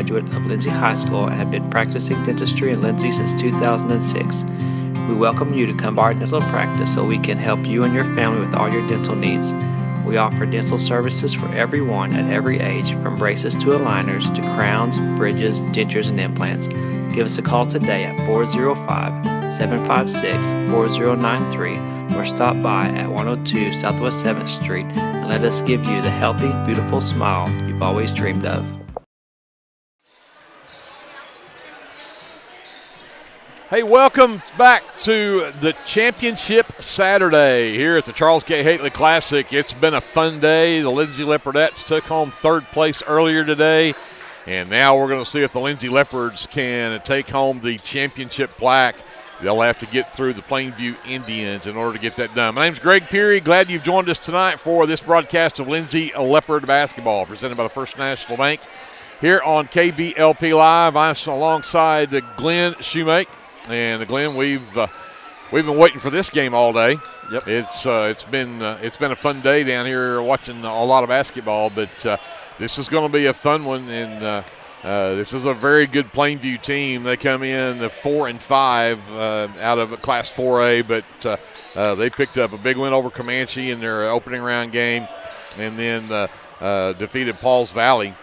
graduate of Lindsay High School and have been practicing dentistry in Lindsay since 2006. We welcome you to come by our dental practice so we can help you and your family with all your dental needs. We offer dental services for everyone at every age, from braces to aligners to crowns, bridges, dentures, and implants. Give us a call today at 405-756-4093 or stop by at 102 Southwest 7th Street and let us give you the healthy, beautiful smile you've always dreamed of. Hey, welcome back to the Championship Saturday here at the Charles K. Hately Classic. It's been a fun day. The Lindsay Leopards took home third place earlier today, and now we're going to see if the Lindsay Leopards can take home the championship plaque. They'll have to get through the Plainview Indians in order to get that done. My name's Greg Peary. Glad you've joined us tonight for this broadcast of Lindsay Leopard basketball presented by the First National Bank here on KBLPlive. I'm alongside Glenn Shoemake. And Glenn, we've been waiting for this game all day. Yep. It's been a fun day down here watching a lot of basketball, but this is going to be a fun one. And this is a very good Plainview team. They come in 4-5 out of Class 4A, but they picked up a big win over Comanche in their opening round game, and then defeated Pauls Valley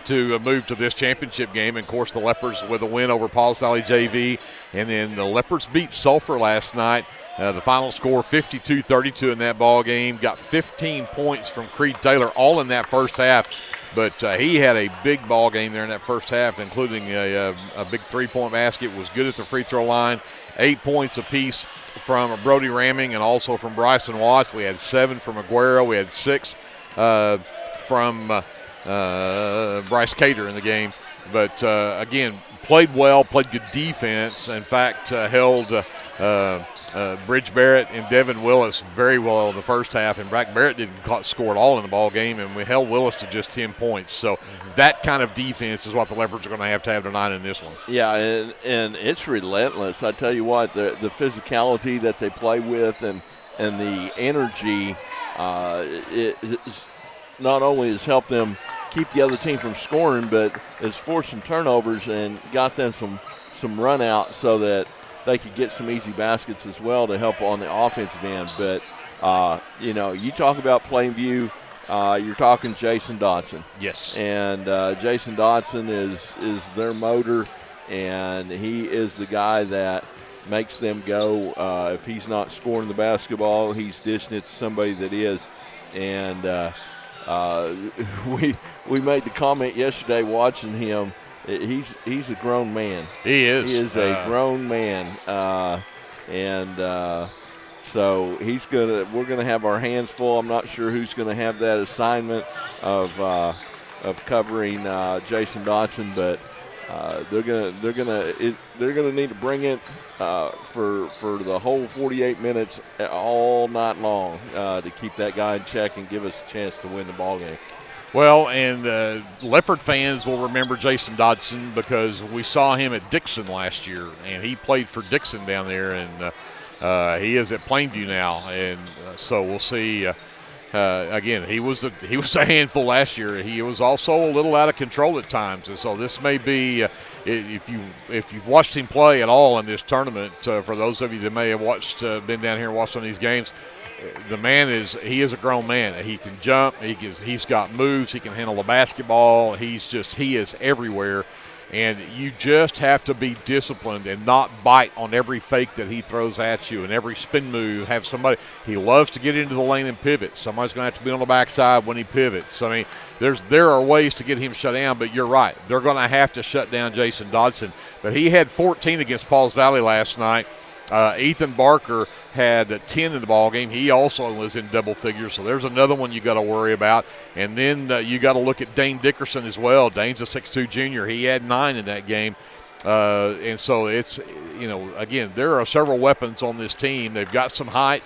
to move to this championship game. And, of course, the Leopards with a win over Pauls Valley JV. And then the Leopards beat Sulphur last night. The final score 52-32 in that ball game. Got 15 points from Creed Taylor all in that first half. But he had a big ball game there in that first half, including a big three-point basket. Was good at the free throw line. 8 points apiece from Brody Ramming and also from Bryson Watts. We had 7 from Aguero. We had 6 from Bryce Cater in the game. But, again, played well, played good defense. In fact, held Bridge Barrett and Devin Willis very well in the first half. And Brack Barrett didn't score at all in the ball game, and we held Willis to just 10 points. So that kind of defense is what the Leopards are going to have tonight in this one. Yeah, and it's relentless. I tell you what, the physicality that they play with and the energy, it not only has helped them keep the other team from scoring, but it's forced some turnovers and got them some run out so that they could get some easy baskets as well to help on the offensive end. But, you talk about Plainview, you're talking Jason Dodson. Yes. And Jason Dodson is their motor, and he is the guy that makes them go. If he's not scoring the basketball, he's dishing it to somebody that is. And we made the comment yesterday watching him. He's a grown man. He is. He is a grown man, so we're gonna have our hands full. I'm not sure who's gonna have that assignment of covering Jason Dodson, but they're gonna need to bring it for the whole 48 minutes all night long to keep that guy in check and give us a chance to win the ball game. Well, and Leopard fans will remember Jason Dodson because we saw him at Dixon last year, and he played for Dixon down there, and he is at Plainview now, and so we'll see. Again, he was a handful last year. He was also a little out of control at times, and so this may be if you've watched him play at all in this tournament. For those of you that may have been down here and watched some of these games, the man is a grown man. He can jump. He's got moves. He can handle the basketball. He is everywhere. And you just have to be disciplined and not bite on every fake that he throws at you and every spin move. Have somebody. He loves to get into the lane and pivot. Somebody's going to have to be on the backside when he pivots. I mean, there are ways to get him shut down, but you're right. They're going to have to shut down Jason Dodson. But he had 14 against Pauls Valley last night. Ethan Barker had 10 in the ball game. He also was in double figures, so there's another one you got to worry about. And then you got to look at Dane Dickerson as well. Dane's a 6'2 junior. He had 9 in that game. And so it's, again, there are several weapons on this team. They've got some height,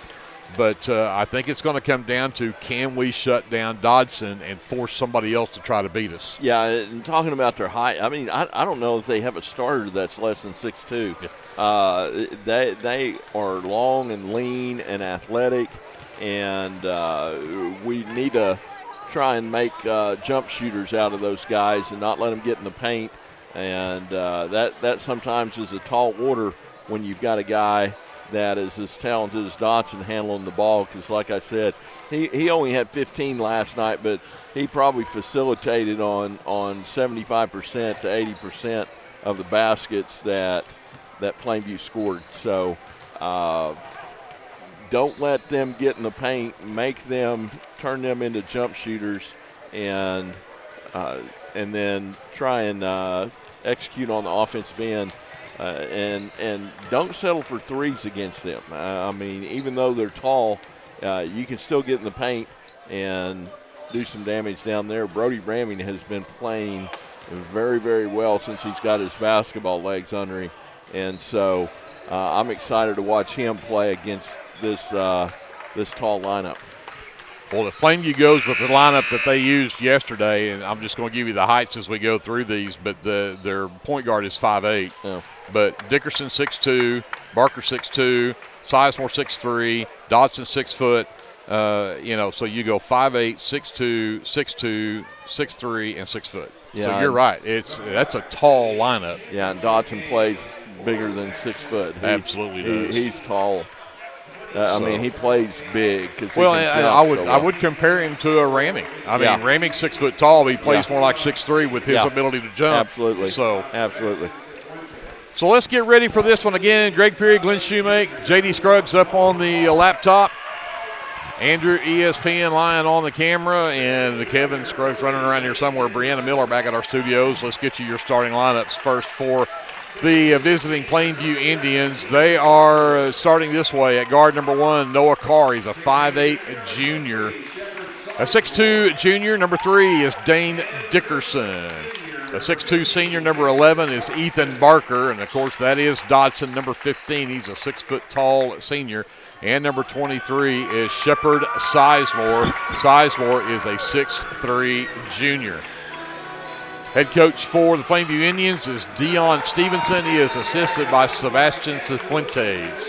but I think it's going to come down to, can we shut down Dodson and force somebody else to try to beat us? Yeah, and talking about their height, I mean, I don't know if they have a starter that's less than 6'2". Yeah. They are long and lean and athletic, and we need to try and make jump shooters out of those guys and not let them get in the paint. And that sometimes is a tall order when you've got a guy that is as talented as Dotson handling the ball, because like I said, he only had 15 last night, but he probably facilitated on 75% to 80% of the baskets that Plainview scored. So don't let them get in the paint, turn them into jump shooters, and then try and execute on the offensive end. And don't settle for threes against them. I mean, even though they're tall, you can still get in the paint and do some damage down there. Brody Ramming has been playing very, very well since he's got his basketball legs under him. And so I'm excited to watch him play against this tall lineup. Well, if Plainview goes with the lineup that they used yesterday, and I'm just going to give you the heights as we go through these, but their point guard is 5'8". Yeah. But Dickerson 6'2", Barker 6'2", Sizemore 6'3", Dodson 6 foot. So you go 5'8", 6'2", 6'2", 6'3", and 6 foot. Yeah, so you're right. That's a tall lineup. Yeah, and Dodson plays bigger than 6 foot. Absolutely does. He's tall. I mean, he plays big. I would compare him to a Ramming. I mean, Ramming's 6 foot tall, but he plays more like 6'3" with his ability to jump. Absolutely. Absolutely. So let's get ready for this one again. Greg Peary, Glenn Shoemake, J.D. Scruggs up on the laptop. Andrew ESPN lying on the camera, and Kevin Scruggs running around here somewhere. Brianna Miller back at our studios. Let's get you your starting lineups first for the visiting Plainview Indians. They are starting this way. At guard number 1, Noah Carr. He's a 5'8" junior. A 6'2" junior, number 3, is Dane Dickerson. A 6'2" senior, number 11, is Ethan Barker. And, of course, that is Dodson, number 15. He's a 6 foot tall senior. And number 23 is Shepard Sizemore. Sizemore is a 6'3" junior. Head coach for the Plainview Indians is Dion Stevenson. He is assisted by Sebastian Cifuentes.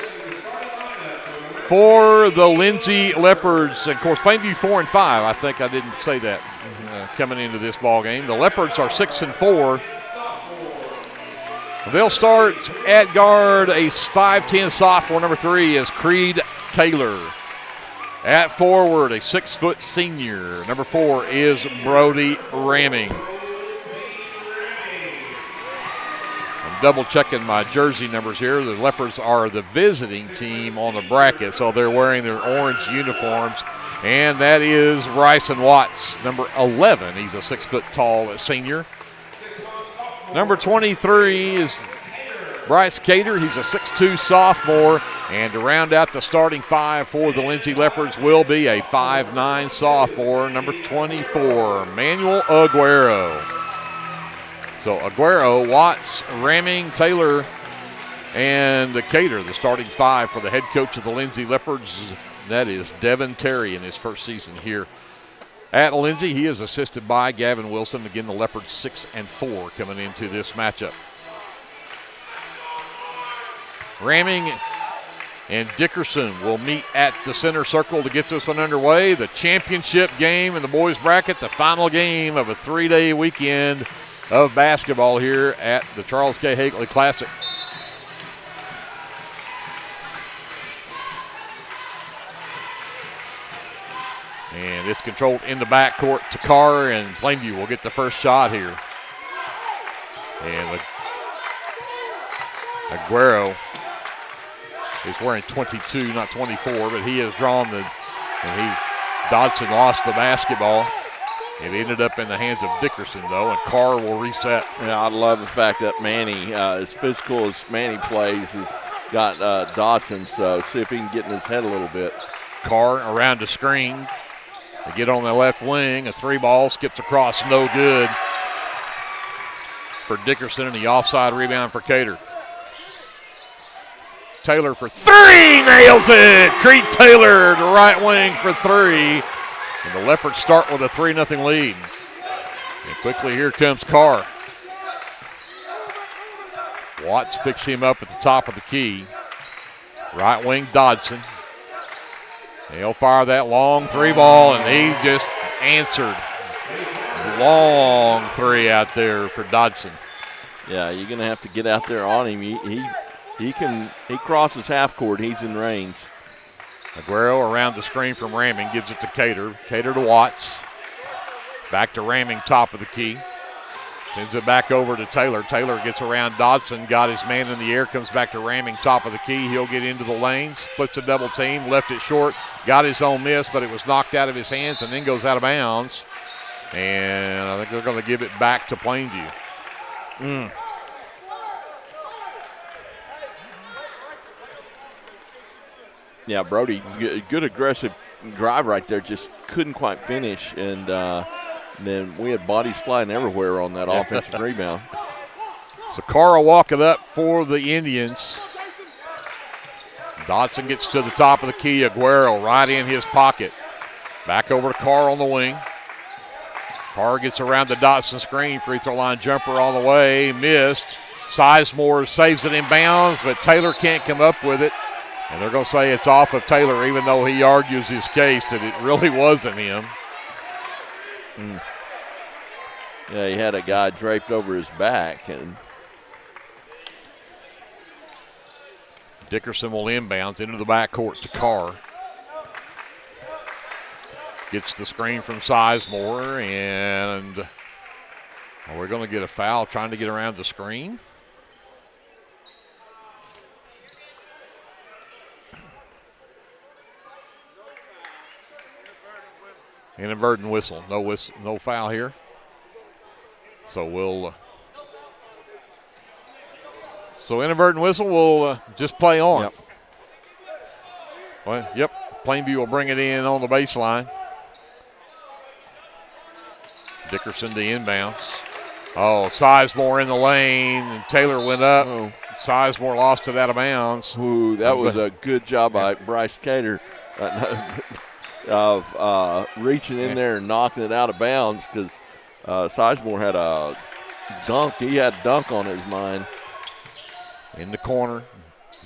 For the Lindsay Leopards, of course, Plainview 4-5. I think I didn't say that coming into this ball game. The Leopards are 6-4. They'll start at guard, a 5'10" sophomore. Number 3 is Creed Taylor. At forward, a 6 foot senior. Number 4 is Brody Ramming. I'm double checking my jersey numbers here. The Leopards are the visiting team on the bracket, so they're wearing their orange uniforms. And that is Bryson Watts, number 11. He's a 6 foot tall senior. Number 23 is Bryce Cater. He's a 6'2" sophomore. And to round out the starting 5 for the Lindsay Leopards will be a 5'9" sophomore, number 24, Manuel Aguero. So Aguero, Watts, Ramming, Taylor, and Cater, the starting 5 for the head coach of the Lindsay Leopards. That is Devin Terry in his first season here at Lindsay. He is assisted by Gavin Wilson. Again, the Leopards 6-4 coming into this matchup. Ramming and Dickerson will meet at the center circle to get this one underway. The championship game in the boys bracket, the final game of a 3-day weekend of basketball here at the Charles K. Hagley Classic. And it's controlled in the backcourt to Carr, and Plainview will get the first shot here. And Aguero is wearing 22, not 24, but he has drawn Dodson lost the basketball. It ended up in the hands of Dickerson, though, and Carr will reset. Yeah, I love the fact that Manny, as physical as Manny plays, has got Dodson, so see if he can get in his head a little bit. Carr around the screen. They get on the left wing. A 3-ball skips across, no good for Dickerson, and the offside rebound for Cater. Taylor for 3, nails it! Creed Taylor to right wing for 3. And the Leopards start with a 3-0 lead. And quickly here comes Carr. Watts picks him up at the top of the key. Right wing Dodson. He'll fire that long 3-ball, and he just answered. Long three out there for Dodson. Yeah, you're going to have to get out there on him. He crosses half court. He's in range. Aguero around the screen from Ramming, gives it to Cater. Cater to Watts. Back to Ramming, top of the key. Sends it back over to Taylor. Taylor gets around Dodson, got his man in the air, comes back to Ramming, top of the key. He'll get into the lane, splits a double team, left it short, got his own miss, but it was knocked out of his hands and then goes out of bounds. And I think they're going to give it back to Plainview. Yeah, Brody, good aggressive drive right there, just couldn't quite finish, and then we had bodies sliding everywhere on that offensive rebound. So Carl walking up for the Indians. Dodson gets to the top of the key. Aguero right in his pocket. Back over to Carr on the wing. Carr gets around the Dodson screen. Free throw line jumper on the way. Missed. Sizemore saves it in bounds, but Taylor can't come up with it. And they're going to say it's off of Taylor, even though he argues his case that it really wasn't him. Yeah, he had a guy draped over his back. And Dickerson will inbounds into the backcourt to Carr. Gets the screen from Sizemore, and we're going to get a foul trying to get around the screen. Inadvertent whistle. No foul here. So we'll inadvertent whistle, we'll just play on. Yep. Well, Plainview will bring it in on the baseline. Dickerson to inbounds. Oh, Sizemore in the lane, and Taylor went up. Oh. Sizemore lost it out of bounds. Ooh, that was a good job by Bryce Cater of reaching in there and knocking it out of bounds, because Sizemore had a dunk. He had dunk on his mind. In the corner,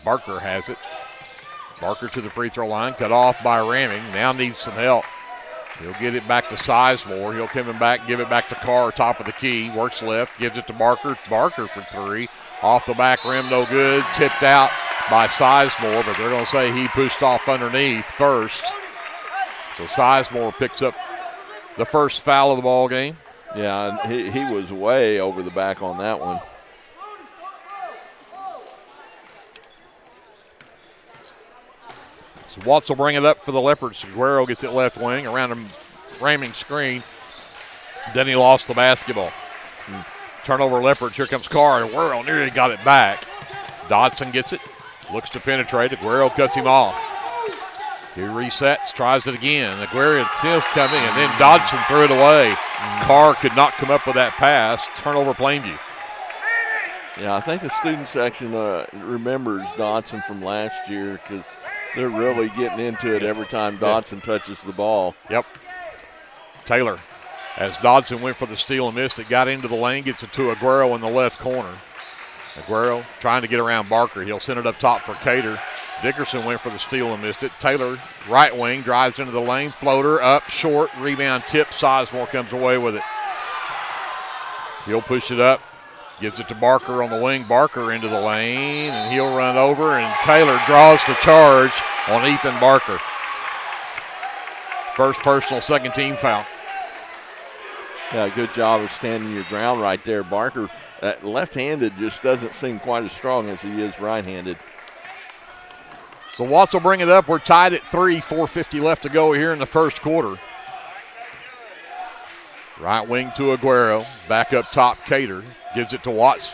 Barker has it. Barker to the free throw line, cut off by Ramming. Now needs some help. He'll get it back to Sizemore. He'll come back, give it back to Carr, top of the key. Works left, gives it to Barker. Barker for three. Off the back rim, no good. Tipped out by Sizemore, but they're going to say he pushed off underneath first. So Sizemore picks up the first foul of the ball game. Yeah, and he was way over the back on that one. So Watts will bring it up for the Leopards. Aguero gets it left wing around a Ramming screen. Then he lost the basketball. Turnover Leopards. Here comes Carr. Aguero nearly got it back. Dodson gets it. Looks to penetrate. Aguero cuts him off. He resets, tries it again. Aguero just coming, and then Dodson threw it away. Carr could not come up with that pass. Turnover Plainview. Yeah, I think the student section remembers Dodson from last year, because they're really getting into it every time Dodson touches the ball. Yep. Taylor, as Dodson went for the steal and missed it, got into the lane, gets it to Aguero in the left corner. Aguero trying to get around Barker. He'll send it up top for Cater. Dickerson went for the steal and missed it. Taylor, right wing, drives into the lane. Floater up, short, rebound tip. Sizemore comes away with it. He'll push it up. Gives it to Barker on the wing. Barker into the lane, and he'll run over, and Taylor draws the charge on Ethan Barker. First personal, second team foul. Yeah, good job of standing your ground right there. Barker, left-handed, just doesn't seem quite as strong as he is right-handed. So Watts will bring it up. We're tied at 3, 4:50 left to go here in the first quarter. Right wing to Aguero. Back up top, Cater. Gives it to Watts.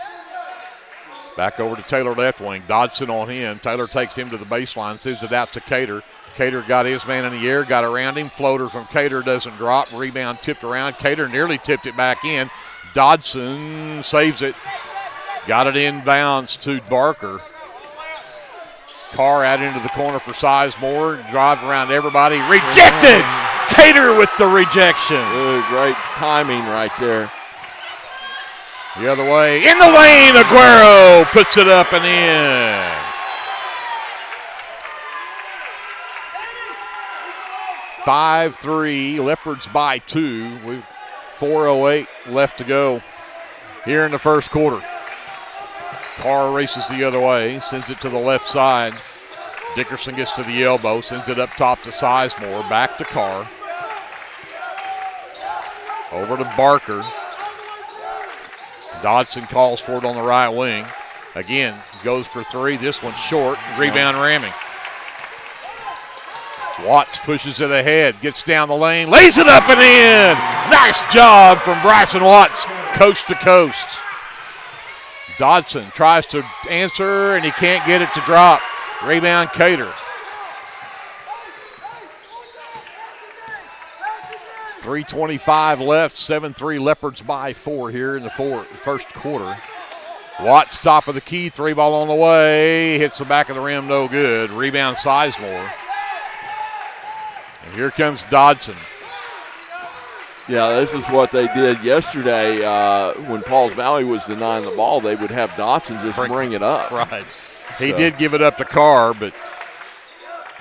Back over to Taylor left wing. Dodson on him. Taylor takes him to the baseline. Sends it out to Cater. Cater got his man in the air. Got around him. Floater from Cater doesn't drop. Rebound tipped around. Cater nearly tipped it back in. Dodson saves it. Got it inbounds to Barker. Carr out into the corner for Sizemore. Drive around everybody. Rejected! Cater with the rejection. Good, great timing right there. The other way. In the lane, Aguero puts it up and in. 5-3, Leopards by 2. With 4:08 left to go here in the first quarter. Carr races the other way, sends it to the left side. Dickerson gets to the elbow, sends it up top to Sizemore, back to Carr. Over to Barker. Dodson calls for it on the right wing. Again, goes for 3. This one's short. Rebound ramming. Watts pushes it ahead, gets down the lane, lays it up and in. Nice job from Bryson Watts, coast to coast. Dodson tries to answer, and he can't get it to drop. Rebound, Cater. 3:25 left, 7-3 Leopards by 4 here in the first quarter. Watts top of the key, 3 ball on the way, hits the back of the rim, no good. Rebound, Sizemore. And here comes Dodson. Yeah, this is what they did yesterday when Pauls Valley was denying the ball. They would have Dodson just bring it up. Right. He did give it up to Carr, but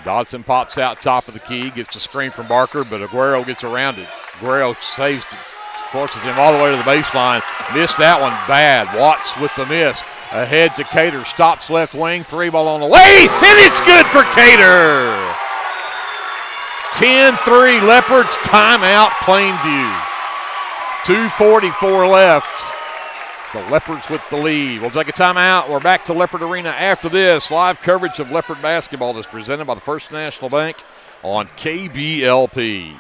Dodson pops out top of the key, gets a screen from Barker, but Aguero gets around it. Aguero saves it, forces him all the way to the baseline. Missed that one bad. Watts with the miss. Ahead to Cater, stops left wing, 3 ball on the way, and it's good for Cater. 10-3 Leopards, timeout Plainview. 2:44 left. The Leopards with the lead. We'll take a timeout. We're back to Leopard Arena after this. Live coverage of Leopard basketball is presented by the First National Bank on KBLP.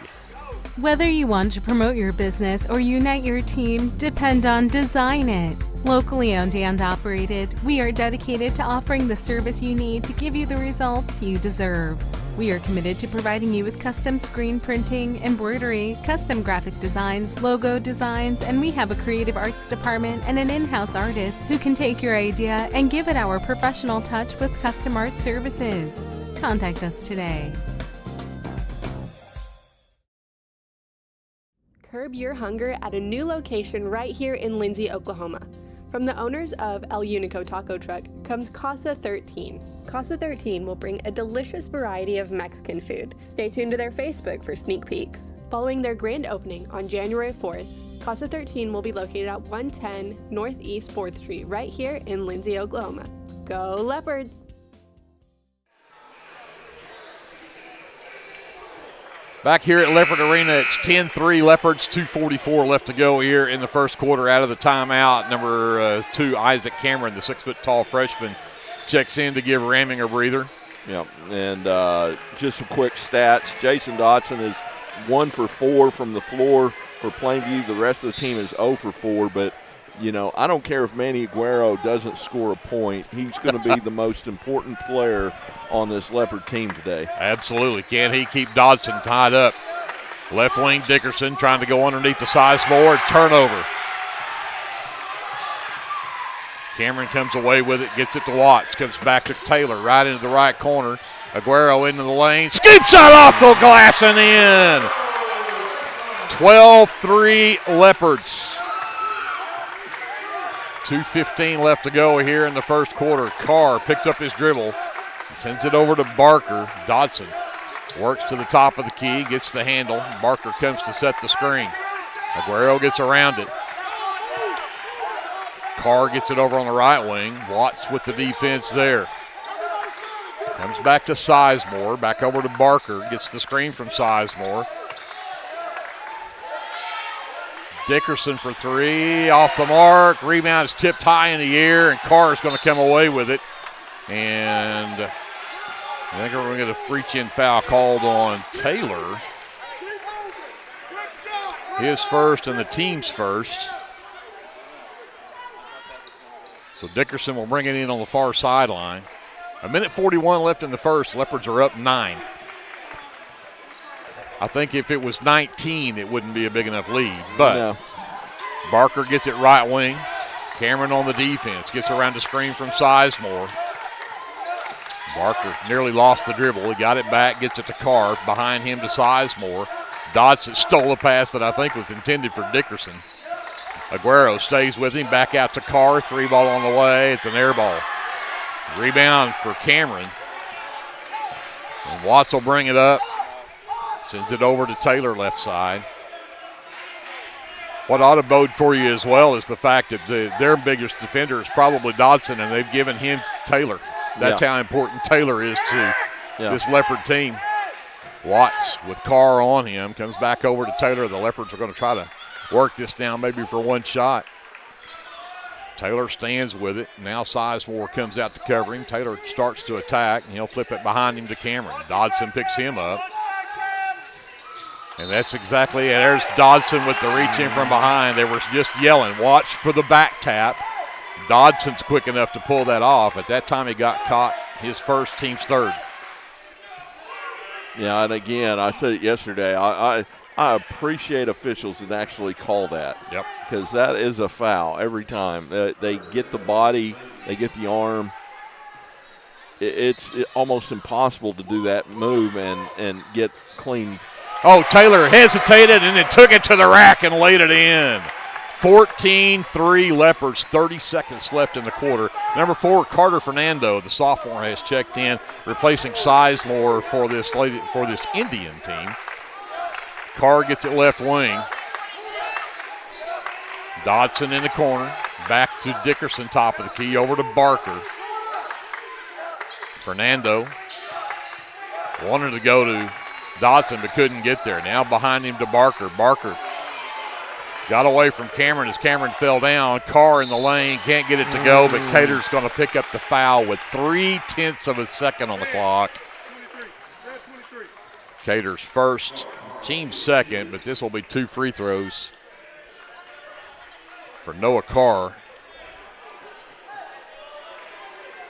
Whether you want to promote your business or unite your team, depend on Design It. Locally owned and operated, we are dedicated to offering the service you need to give you the results you deserve. We are committed to providing you with custom screen printing, embroidery, custom graphic designs, logo designs, and we have a creative arts department and an in-house artist who can take your idea and give it our professional touch with custom art services. Contact us today. Curb your hunger at a new location right here in Lindsay, Oklahoma. From the owners of El Unico Taco Truck comes Casa 13. Casa 13 will bring a delicious variety of Mexican food. Stay tuned to their Facebook for sneak peeks. Following their grand opening on January 4th, Casa 13 will be located at 110 Northeast 4th Street right here in Lindsay, Oklahoma. Go Leopards! Back here at Leopard Arena, it's 10-3 Leopards, 2:44 left to go here in the first quarter. Out of the timeout, number 2, Isaac Cameron, the 6-foot-tall freshman, checks in to give Ramming a breather. Yeah, and just some quick stats. Jason Dodson is 1 for 4 from the floor for Plainview. The rest of the team is 0 for 4, but, you know, I don't care if Manny Aguero doesn't score a point. He's going to be the most important player on this Leopard team today. Absolutely. Can he keep Dodson tied up? Left wing Dickerson trying to go underneath the Sizemore. Turnover. Cameron comes away with it, gets it to Watts, comes back to Taylor, right into the right corner. Aguero into the lane, scoop shot off the glass and in. 12-3 Leopards. 2:15 left to go here in the first quarter. Carr picks up his dribble, sends it over to Barker. Dodson works to the top of the key, gets the handle. Barker comes to set the screen. Aguero gets around it. Carr gets it over on the right wing. Watts with the defense there. Comes back to Sizemore, back over to Barker. Gets the screen from Sizemore. Dickerson for 3, off the mark. Rebound is tipped high in the air, and Carr is going to come away with it. And I think we're going to get a reach-in foul called on Taylor. His first and the team's first. So Dickerson will bring it in on the far sideline. 1:41 left in the first. Leopards are up 9. I think if it was 19, it wouldn't be a big enough lead. But no. Barker gets it right wing. Cameron on the defense. Gets around the screen from Sizemore. Barker nearly lost the dribble. He got it back, gets it to Carr. Behind him to Sizemore. Dodson stole a pass that I think was intended for Dickerson. Aguero stays with him, back out to Carr. 3 ball on the way. It's an air ball. Rebound for Cameron. And Watts will bring it up. Sends it over to Taylor left side. What ought to bode for you as well is the fact that their biggest defender is probably Dodson, and they've given him Taylor. That's how important Taylor is to this Leopard team. Watts with Carr on him, comes back over to Taylor. The Leopards are going to try to work this down maybe for one shot. Taylor stands with it. Now Sizemore comes out to cover him. Taylor starts to attack, and he'll flip it behind him to Cameron. Dodson picks him up. And that's exactly it. There's Dodson with the reach in from behind. They were just yelling, watch for the back tap. Dodson's quick enough to pull that off. At that time, he got caught, his first, team's third. Yeah, and again, I said it yesterday, I appreciate officials that actually call that. Yep. Because that is a foul every time. They get the body, they get the arm. It's almost impossible to do that move and get clean. Oh, Taylor hesitated and then took it to the rack and laid it in. 14-3 Leopards, 30 seconds left in the quarter. Number 4, Carter Fernando, the sophomore, has checked in, replacing Sizemore for this Indian team. Carr gets it left wing. Dodson in the corner. Back to Dickerson, top of the key, over to Barker. Fernando wanted to go to Dodson but couldn't get there. Now behind him to Barker. Barker got away from Cameron as Cameron fell down. Carr in the lane, can't get it to go, but Cater's going to pick up the foul with 0.3 of a second on the clock. Cater's first, team second, but this will be 2 free throws for Noah Carr.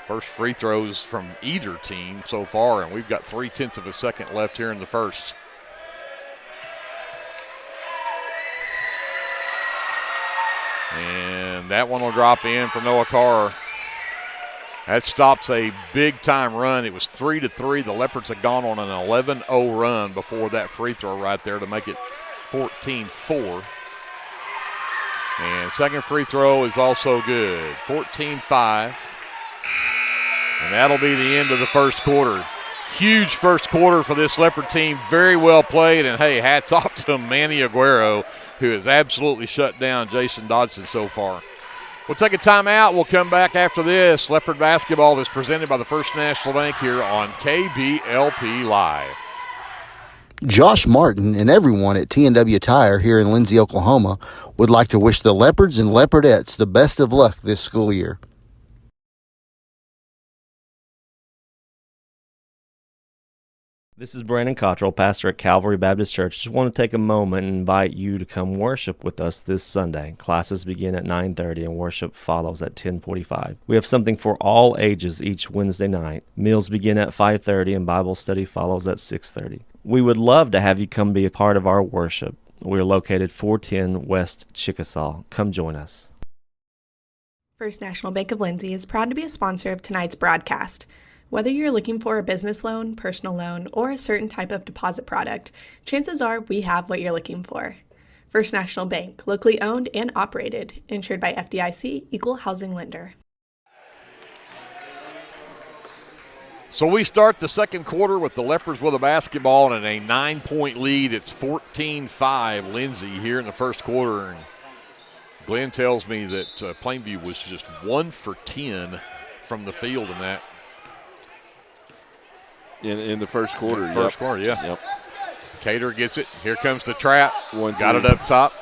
First free throws from either team so far, and we've got 0.3 of a second left here in the first. And that one will drop in for Noah Carr. That stops a big-time run. It was 3-3. The Leopards had gone on an 11-0 run before that free throw right there to make it 14-4. And second free throw is also good. 14-5. And that'll be the end of the first quarter. Huge first quarter for this Leopard team. Very well played. And, hey, hats off to Manny Aguero, who has absolutely shut down Jason Dodson so far. We'll take a timeout. We'll come back after this. Leopard basketball is presented by the First National Bank here on KBLP Live. Josh Martin and everyone at T&W Tire here in Lindsay, Oklahoma would like to wish the Leopards and Leopardettes the best of luck this school year. This is Brandon Cottrell, pastor at Calvary Baptist Church. Just want to take a moment and invite you to come worship with us this Sunday. Classes begin at 9:30 and worship follows at 10:45. We have something for all ages each Wednesday night. Meals begin at 5:30 and Bible study follows at 6:30. We would love to have you come be a part of our worship. We're located 410 West Chickasaw. Come join us. First National Bank of Lindsay is proud to be a sponsor of tonight's broadcast. Whether you're looking for a business loan, personal loan, or a certain type of deposit product, chances are we have what you're looking for. First National Bank, locally owned and operated, insured by FDIC, Equal Housing Lender. So we start the second quarter with the Leopards with a basketball and a 9-point lead. It's 14-5 Lindsay here in the first quarter. And Glenn tells me that Plainview was just 1 for 10 from the field in that. In the first quarter. First quarter, yeah. Yep. Cater gets it. Here comes the trap. Got it three. up top.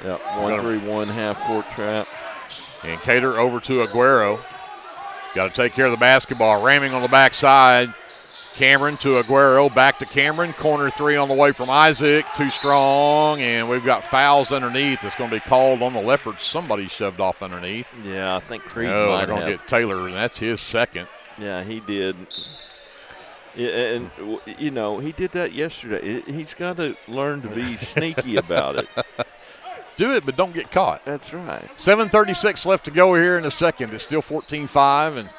Yep, 1-3-1 half-court trap. And Cater over to Aguero. Got to take care of the basketball. Ramming on the backside. Cameron to Aguero. Back to Cameron. Corner three on the way from Isaac. Too strong. And we've got fouls underneath. It's going to be called on the Leopards. Somebody shoved off underneath. Yeah, I think Creed No, might they're going to get Taylor, and that's his second. Yeah, he did. Yeah, and, you know, he did that yesterday. He's got to learn to be sneaky about it. Do it, but don't get caught. That's right. 7:36 left to go here in the second. It's still 14-5, and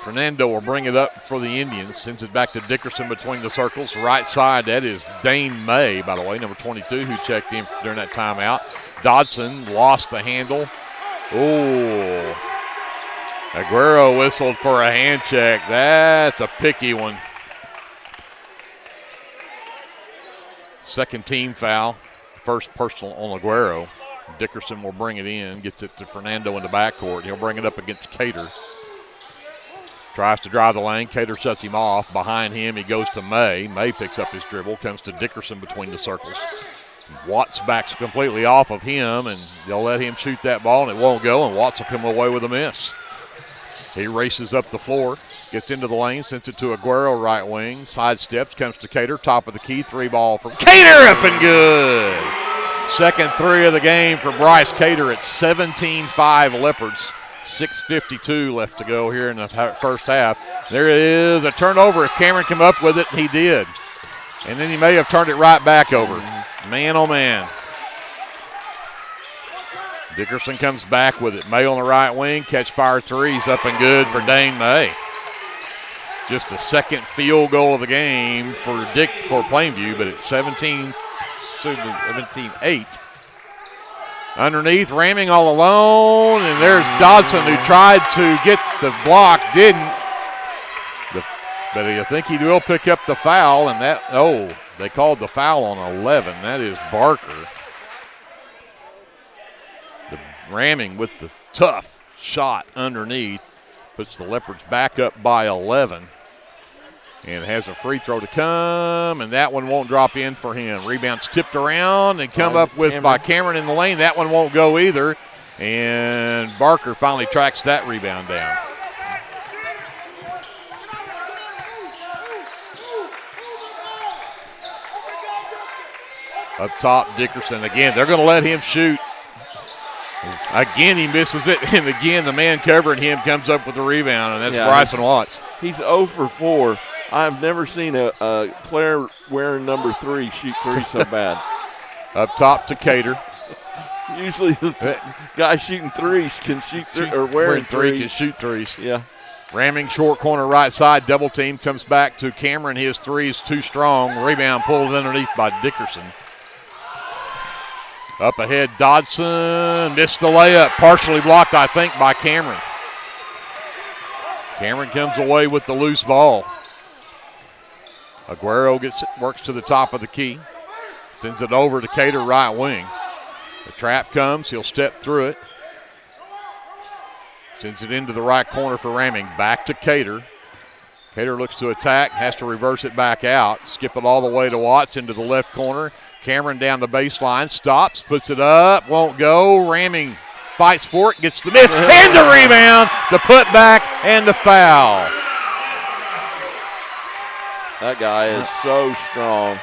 Fernando will bring it up for the Indians. Sends it back to Dickerson between the circles. Right side, that is Dane May, by the way, number 22, who checked in during that timeout. Dodson lost the handle. Oh, Aguero whistled for a hand check. That's a picky one. Second team foul, first personal on Aguero. Dickerson will bring it in, gets it to Fernando in the backcourt. He'll bring it up against Cater. Tries to drive the lane. Cater shuts him off. Behind him, he goes to May. May picks up his dribble, comes to Dickerson between the circles. Watts backs completely off of him, and they'll let him shoot that ball, and it won't go, and Watts will come away with a miss. He races up the floor, gets into the lane, sends it to Aguero, right wing, sidesteps, comes to Cater, top of the key, 3-ball from Cater, up and good. Second three of the game for Bryce Cater at 17-5 Leopards. 6:52 left to go here in the first half. There it is, a turnover. If Cameron come up with it, he did. And then he may have turned it right back over. Man, oh man. Dickerson comes back with it. May on the right wing, catch fire threes, up and good for Dane May. Just the second field goal of the game for Plainview, but it's 17-8. Underneath, ramming all alone, and there's Dodson who tried to get the block, didn't. But I think he will pick up the foul, and they called the foul on 11. That is Barker. The ramming with the tough shot underneath puts the Leopards back up by 11. And has a free throw to come, and that one won't drop in for him. Rebound's tipped around and come up with by Cameron in the lane. That one won't go either. And Barker finally tracks that rebound down. Up top, Dickerson again. They're going to let him shoot. Again, he misses it, and again, the man covering him comes up with the rebound, and that's Bryson Watts. He's 0 for 4. I've never seen a player wearing number 3 shoot 3 so bad. Up top to Cater. Usually the guy shooting 3s can shoot or wearing 3 can shoot 3s. Yeah. Ramming short corner right side, double team, comes back to Cameron. His 3 is too strong. Rebound pulled underneath by Dickerson. Up ahead, Dodson missed the layup. Partially blocked, I think, by Cameron. Cameron comes away with the loose ball. Aguero works to the top of the key. Sends it over to Cater, right wing. The trap comes. He'll step through it. Sends it into the right corner for ramming. Back to Cater. Cater looks to attack. Has to reverse it back out. Skip it all the way to Watts into the left corner. Cameron down the baseline. Stops. Puts it up. Won't go. Ramming. Fights for it. Gets the miss. And the rebound. The putback and the foul. That guy is so strong.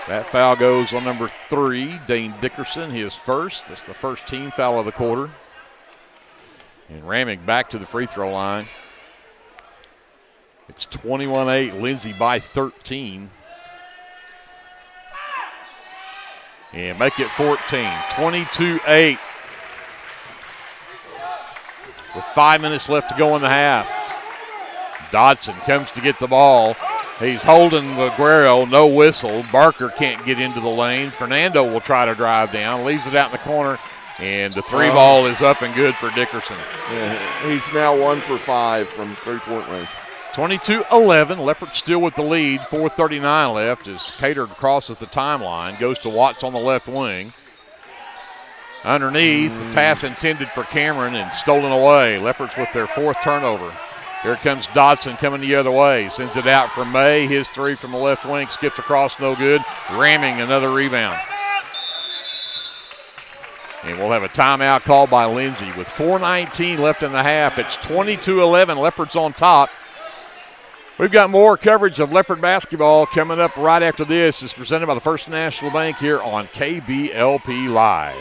That foul goes on number 3, Dane Dickerson, his first. That's the first team foul of the quarter. And ramming back to the free throw line. It's 21-8, Lindsay by 13. And make it 14, 22-8. With 5 minutes left to go in the half. Dodson comes to get the ball. He's holding Aguero, no whistle. Barker can't get into the lane. Fernando will try to drive down, leaves it out in the corner, and the 3-ball is up and good for Dickerson. Yeah, he's now 1 for 5 from 3-point range. 22-11, Leopards still with the lead, 4:39 left as Cater crosses the timeline, goes to Watts on the left wing. Underneath, the pass intended for Cameron and stolen away. Leopards with their 4th turnover. Here comes Dodson coming the other way. Sends it out for May. His 3 from the left wing skips across, no good. Ramming another rebound. And we'll have a timeout called by Lindsay with 4:19 left in the half. It's 22-11, Leopards on top. We've got more coverage of Leopard basketball coming up right after this. It's presented by the First National Bank here on KBLP Live.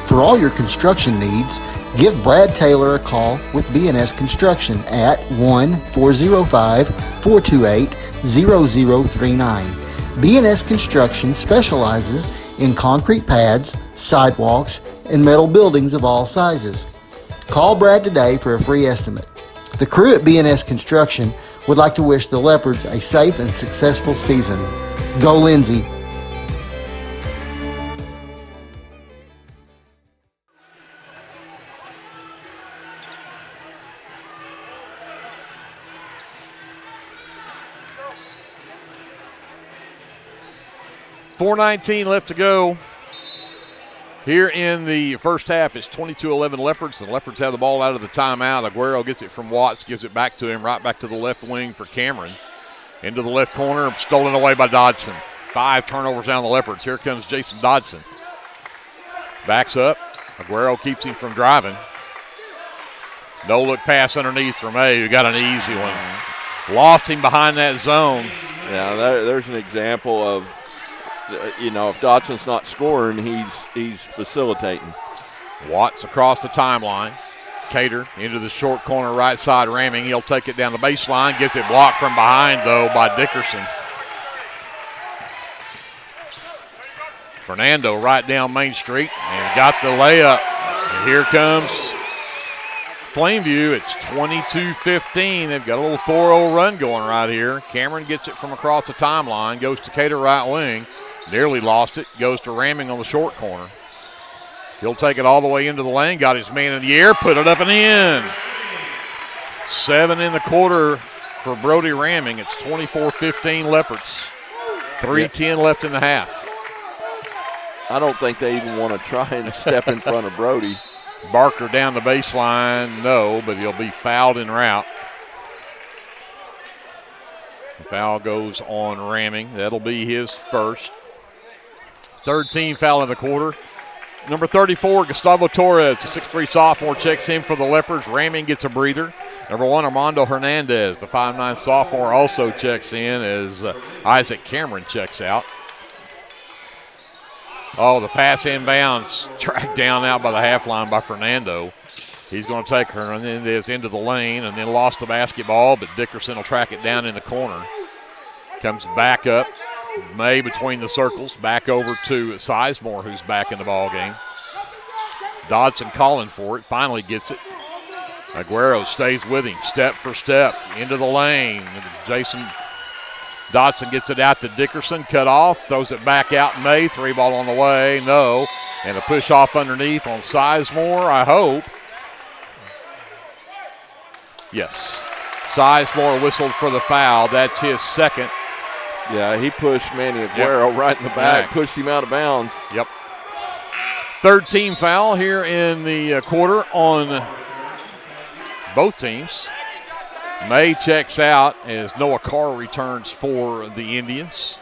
For all your construction needs, give Brad Taylor a call with B&S Construction at 1-405-428-0039. B&S Construction specializes in concrete pads, sidewalks, and metal buildings of all sizes. Call Brad today for a free estimate. The crew at B&S Construction would like to wish the Leopards a safe and successful season. Go Lindsay! 4:19 left to go. Here in the first half, it's 22-11 Leopards. The Leopards have the ball out of the timeout. Aguero gets it from Watts, gives it back to him, right back to the left wing for Cameron. Into the left corner, stolen away by Dodson. 5 turnovers down the Leopards. Here comes Jason Dodson. Backs up. Aguero keeps him from driving. No look pass underneath from May, who got an easy one. Lost him behind that zone. Yeah, there's an example of, if Dodson's not scoring, he's facilitating. Watts across the timeline. Cater into the short corner right side ramming. He'll take it down the baseline. Gets it blocked from behind, though, by Dickerson. Fernando right down Main Street and got the layup. And here comes Plainview. It's 22-15. They've got a little 4-0 run going right here. Cameron gets it from across the timeline. Goes to Cater right wing. Nearly lost it. Goes to ramming on the short corner. He'll take it all the way into the lane. Got his man in the air. Put it up and in. 7 in the quarter for Brody Ramming. It's 24-15 Leopards. 3:10 left in the half. I don't think they even want to try and step in front of Brody. Barker down the baseline. No, but he'll be fouled en route. The foul goes on Ramming. That'll be his first. Third team foul in the quarter. Number 34, Gustavo Torres, the 6'3 sophomore, checks in for the Leopards. Ramming gets a breather. Number 1, Armando Hernandez, the 5'9 sophomore, also checks in as Isaac Cameron checks out. Oh, the pass inbounds, tracked down out by the half line by Fernando. He's going to take Hernandez into the lane and then lost the basketball, but Dickerson will track it down in the corner. Comes back up. May between the circles, back over to Sizemore, who's back in the ball game. Dodson calling for it, finally gets it. Aguero stays with him, step for step, into the lane. Jason Dodson gets it out to Dickerson, cut off, throws it back out. May, 3-ball on the way, no. And a push off underneath on Sizemore, I hope. Yes. Sizemore whistled for the foul. That's his second. Yeah, he pushed Manny Aguero right in the back, pushed him out of bounds. Yep. Third team foul here in the quarter on both teams. May checks out as Noah Carr returns for the Indians.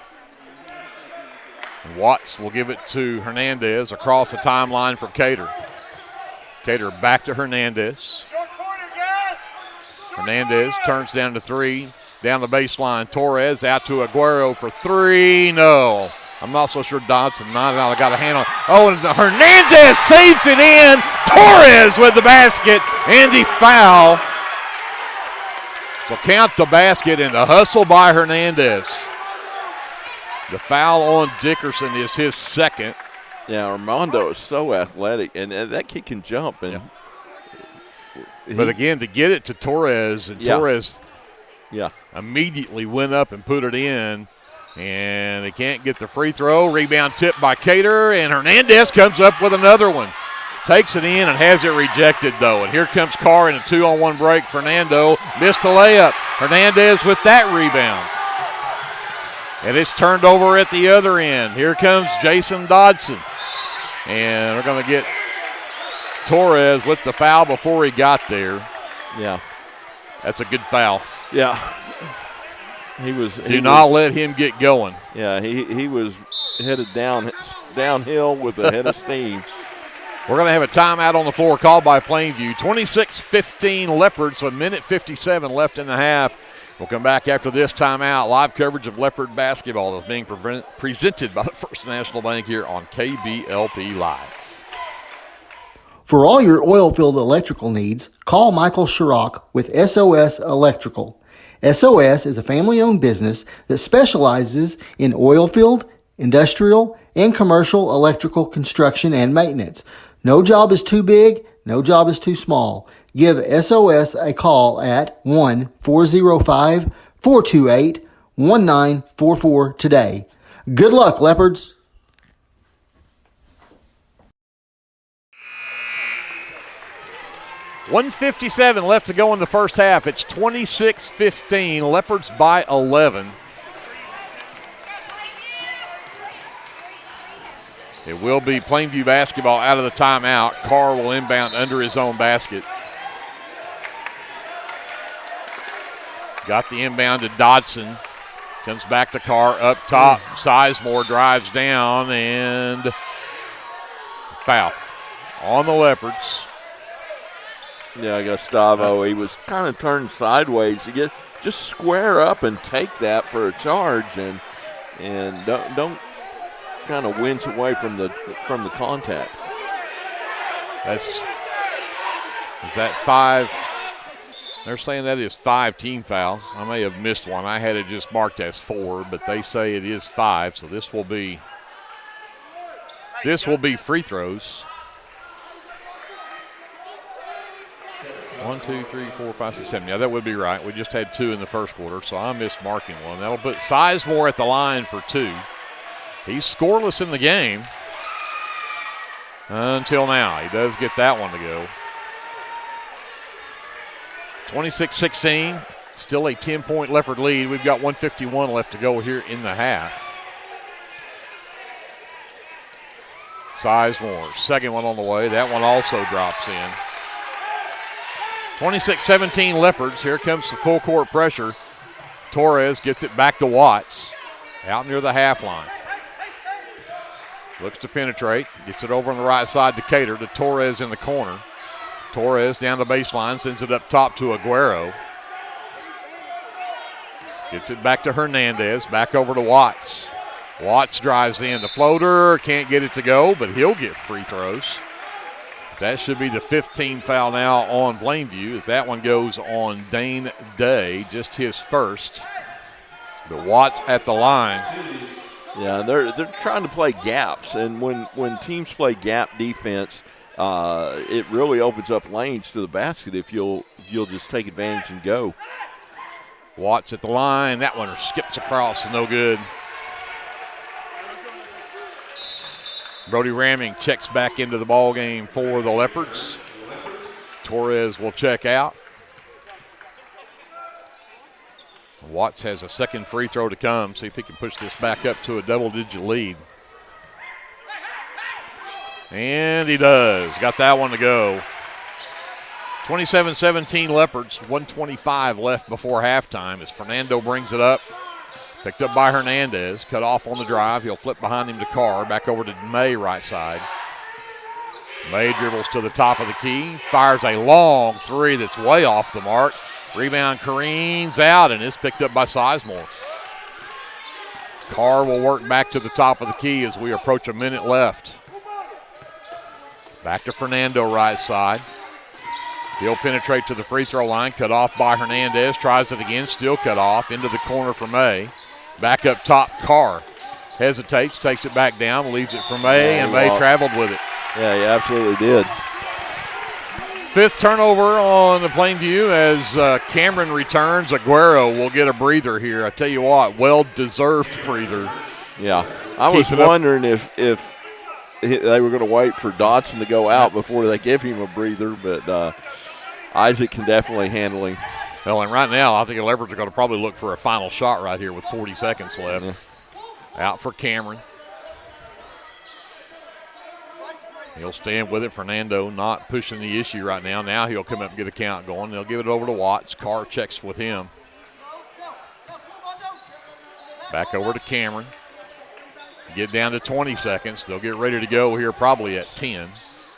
And Watts will give it to Hernandez across the timeline for Cater. Cater back to Hernandez. Hernandez turns down to 3. Down the baseline, Torres out to Aguero for 3. No. I'm not so sure Dodson got a hand on. Oh, and Hernandez saves it in. Torres with the basket and the foul. So count the basket and the hustle by Hernandez. The foul on Dickerson is his second. Yeah, Armando is so athletic, and that kid can jump. And but again, to get it to Torres, and Torres immediately went up and put it in, and they can't get the free throw. Rebound tipped by Cater, and Hernandez comes up with another one. Takes it in and has it rejected, though. And here comes Carr in a 2-on-1 break. Fernando missed the layup. Hernandez with that rebound. And it's turned over at the other end. Here comes Jason Dodson. And we're going to get Torres with the foul before he got there. Yeah. That's a good foul. Yeah. Do not let him get going. Yeah, he was headed downhill with a head of steam. We're going to have a timeout on the floor called by Plainview. 26-15 Leopards with 1:57 left in the half. We'll come back after this timeout. Live coverage of Leopard basketball is being presented by the First National Bank here on KBLP Live. For all your oil-filled electrical needs, call Michael Schirach with SOS Electrical. SOS is a family-owned business that specializes in oil-filled, industrial, and commercial electrical construction and maintenance. No job is too big, no job is too small. Give SOS a call at 1-405-428-1944 today. Good luck, Leopards! $1:57 left to go in the first half. It's 26-15, Leopards by 11. It will be Plainview basketball out of the timeout. Carr will inbound under his own basket. Got the inbound to Dodson. Comes back to Carr up top. Sizemore drives down and foul on the Leopards. Yeah, Gustavo, he was kind of turned sideways. You just square up and take that for a charge, and don't kind of winch away from the contact. Is that 5? They're saying that is 5 team fouls. I may have missed one. I had it just marked as 4, but they say it is 5. So this will be free throws. 1, 2, 3, 4, 5, 6, 7. Yeah, that would be right. We just had 2 in the first quarter, so I missed marking one. That'll put Sizemore at the line for 2. He's scoreless in the game until now. He does get that one to go. 26-16, still a 10-point Leopard lead. We've got 1:51 left to go here in the half. Sizemore, second one on the way. That one also drops in. 26-17 Leopards. Here comes the full court pressure. Torres gets it back to Watts out near the half line. Looks to penetrate. Gets it over on the right side to Cater to Torres in the corner. Torres down the baseline, sends it up top to Aguero. Gets it back to Hernandez, back over to Watts. Watts drives in. The floater, can't get it to go, but he'll get free throws. That should be the 5th team foul now on Plainview. If that one goes on Dane Day, just his first. But Watts at the line. Yeah, they're trying to play gaps, and when teams play gap defense, it really opens up lanes to the basket if you'll just take advantage and go. Watts at the line. That one skips across, no good. Brody Ramming checks back into the ball game for the Leopards. Torres will check out. Watts has a second free throw to come. See if he can push this back up to a double-digit lead. And he does. Got that one to go. 27-17 Leopards. 1:25 left before halftime as Fernando brings it up. Picked up by Hernandez. Cut off on the drive. He'll flip behind him to Carr. Back over to May right side. May dribbles to the top of the key. Fires a long three that's way off the mark. Rebound careens out and is picked up by Sizemore. Carr will work back to the top of the key as we approach a minute left. Back to Fernando right side. He'll penetrate to the free throw line. Cut off by Hernandez. Tries it again. Still cut off. Into the corner for May. Back up top, Carr. Hesitates. Takes it back down. Leaves it for May. And May traveled with it. Yeah, he absolutely did. 5th turnover on the Plainview as Cameron returns. Aguero will get a breather here. I tell you what, well-deserved breather. Yeah, I was wondering if they were going to wait for Dodson to go out before they give him a breather, but Isaac can definitely handle him. Well, and right now, I think the Leopards are going to probably look for a final shot right here with 40 seconds left. Yeah. Out for Cameron. He'll stand with it. Fernando not pushing the issue right now. Now he'll come up and get a count going. They'll give it over to Watts. Carr checks with him. Back over to Cameron. Get down to 20 seconds. They'll get ready to go here probably at 10.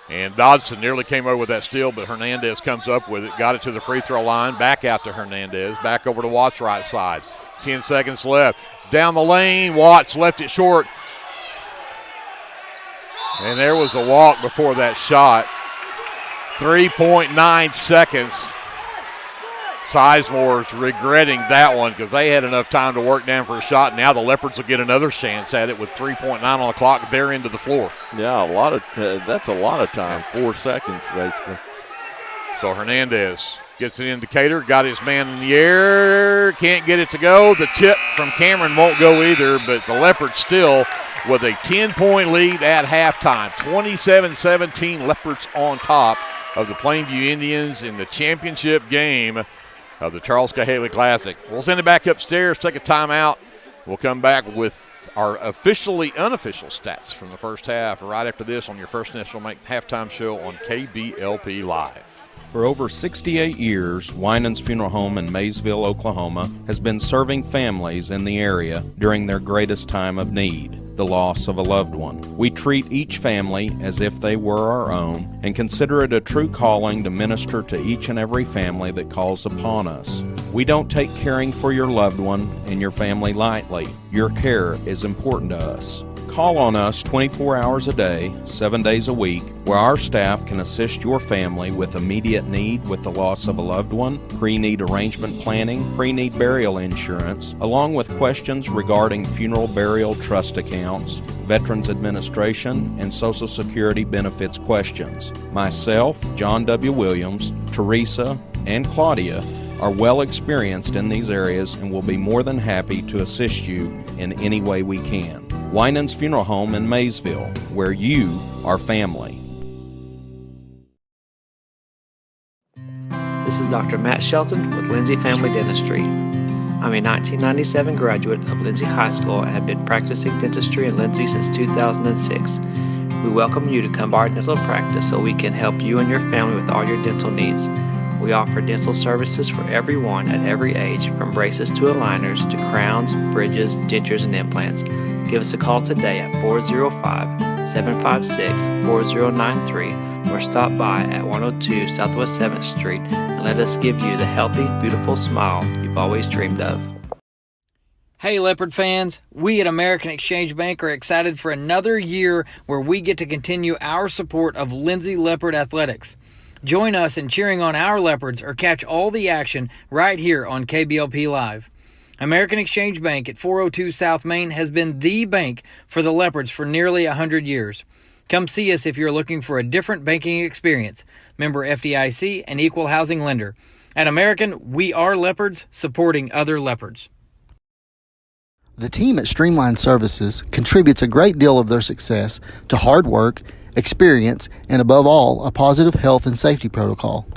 And Dodson nearly came over with that steal, but Hernandez comes up with it. Got it to the free throw line. Back out to Hernandez. Back over to Watts right side. 10 seconds left. Down the lane. Watts left it short. And there was a walk before that shot. 3.9 seconds. Sizemore's regretting that one because they had enough time to work down for a shot. Now the Leopards will get another chance at it with 3.9 on the clock. They're into the floor. Yeah, that's a lot of time. 4 seconds, basically. So Hernandez gets an indicator. Got his man in the air. Can't get it to go. The tip from Cameron won't go either, but the Leopards still with a 10-point lead at halftime. 27-17 Leopards on top of the Plainview Indians in the championship game of the Charles Cahaley Classic. We'll send it back upstairs, take a timeout. We'll come back with our officially unofficial stats from the first half right after this on your First National halftime show on KBLP Live. For over 68 years, Winans Funeral Home in Maysville, Oklahoma, has been serving families in the area during their greatest time of need, the loss of a loved one. We treat each family as if they were our own and consider it a true calling to minister to each and every family that calls upon us. We don't take caring for your loved one and your family lightly. Your care is important to us. Call on us 24 hours a day, 7 days a week, where our staff can assist your family with immediate need with the loss of a loved one, pre-need arrangement planning, pre-need burial insurance, along with questions regarding funeral burial trust accounts, Veterans Administration, and Social Security benefits questions. Myself, John W. Williams, Teresa, and Claudia are well experienced in these areas and will be more than happy to assist you in any way we can. Winans Funeral Home in Maysville, where you are family. This is Dr. Matt Shelton with Lindsay Family Dentistry. I'm a 1997 graduate of Lindsay High School and have been practicing dentistry in Lindsay since 2006. We welcome you to come by our dental practice so we can help you and your family with all your dental needs. We offer dental services for everyone at every age, from braces to aligners to crowns, bridges, dentures, and implants. Give us a call today at 405-756-4093 or stop by at 102 Southwest 7th Street and let us give you the healthy, beautiful smile you've always dreamed of. Hey Leopard fans, we at American Exchange Bank are excited for another year where we get to continue our support of Lindsay Leopard Athletics. Join us in cheering on our Leopards or catch all the action right here on KBLP Live. American Exchange Bank at 402 South Main has been the bank for the Leopards for nearly 100 years. Come see us if you're looking for a different banking experience. Member FDIC and equal housing lender. At American, we are Leopards supporting other Leopards. The team at Streamline Services contributes a great deal of their success to hard work, experience, and above all, a positive health and safety protocol.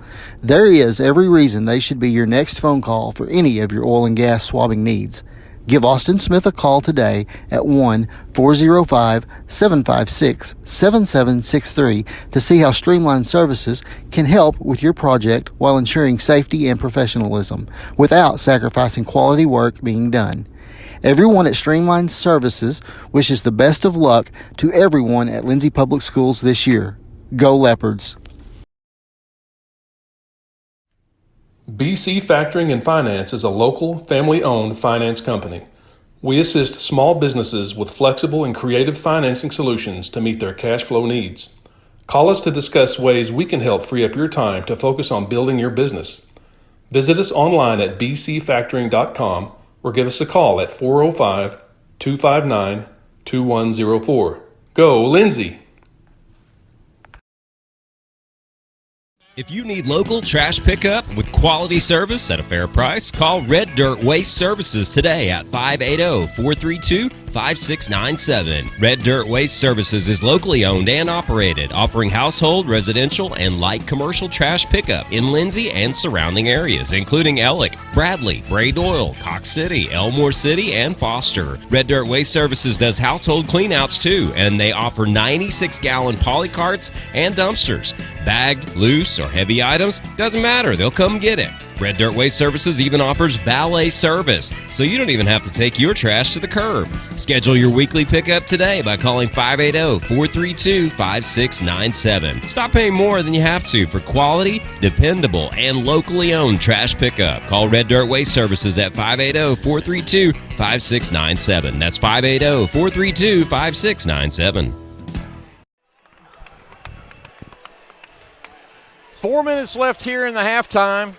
There is every reason they should be your next phone call for any of your oil and gas swabbing needs. Give Austin Smith a call today at 1-405-756-7763 to see how Streamline Services can help with your project while ensuring safety and professionalism without sacrificing quality work being done. Everyone at Streamline Services wishes the best of luck to everyone at Lindsay Public Schools this year. Go Leopards! BC Factoring and Finance is a local, family-owned finance company. We assist small businesses with flexible and creative financing solutions to meet their cash flow needs. Call us to discuss ways we can help free up your time to focus on building your business. Visit us online at bcfactoring.com or give us a call at 405-259-2104. Go, Lindsay! If you need local trash pickup with quality service at a fair price, call Red Dirt Waste Services today at 580-432-5697. Red Dirt Waste Services is locally owned and operated, offering household, residential, and light commercial trash pickup in Lindsay and surrounding areas, including Ellick, Bradley, Braid Oil, Cox City, Elmore City, and Foster. Red Dirt Waste Services does household cleanouts too, and they offer 96-gallon poly carts and dumpsters. Bagged, loose, or heavy items, doesn't matter, they'll come get it. Red Dirt Waste Services even offers valet service, so you don't even have to take your trash to the curb. Schedule your weekly pickup today by calling 580-432-5697. Stop paying more than you have to for quality, dependable, and locally owned trash pickup. Call Red Dirt Waste Services at 580-432-5697. That's 580-432-5697. 4 minutes left here in the halftime.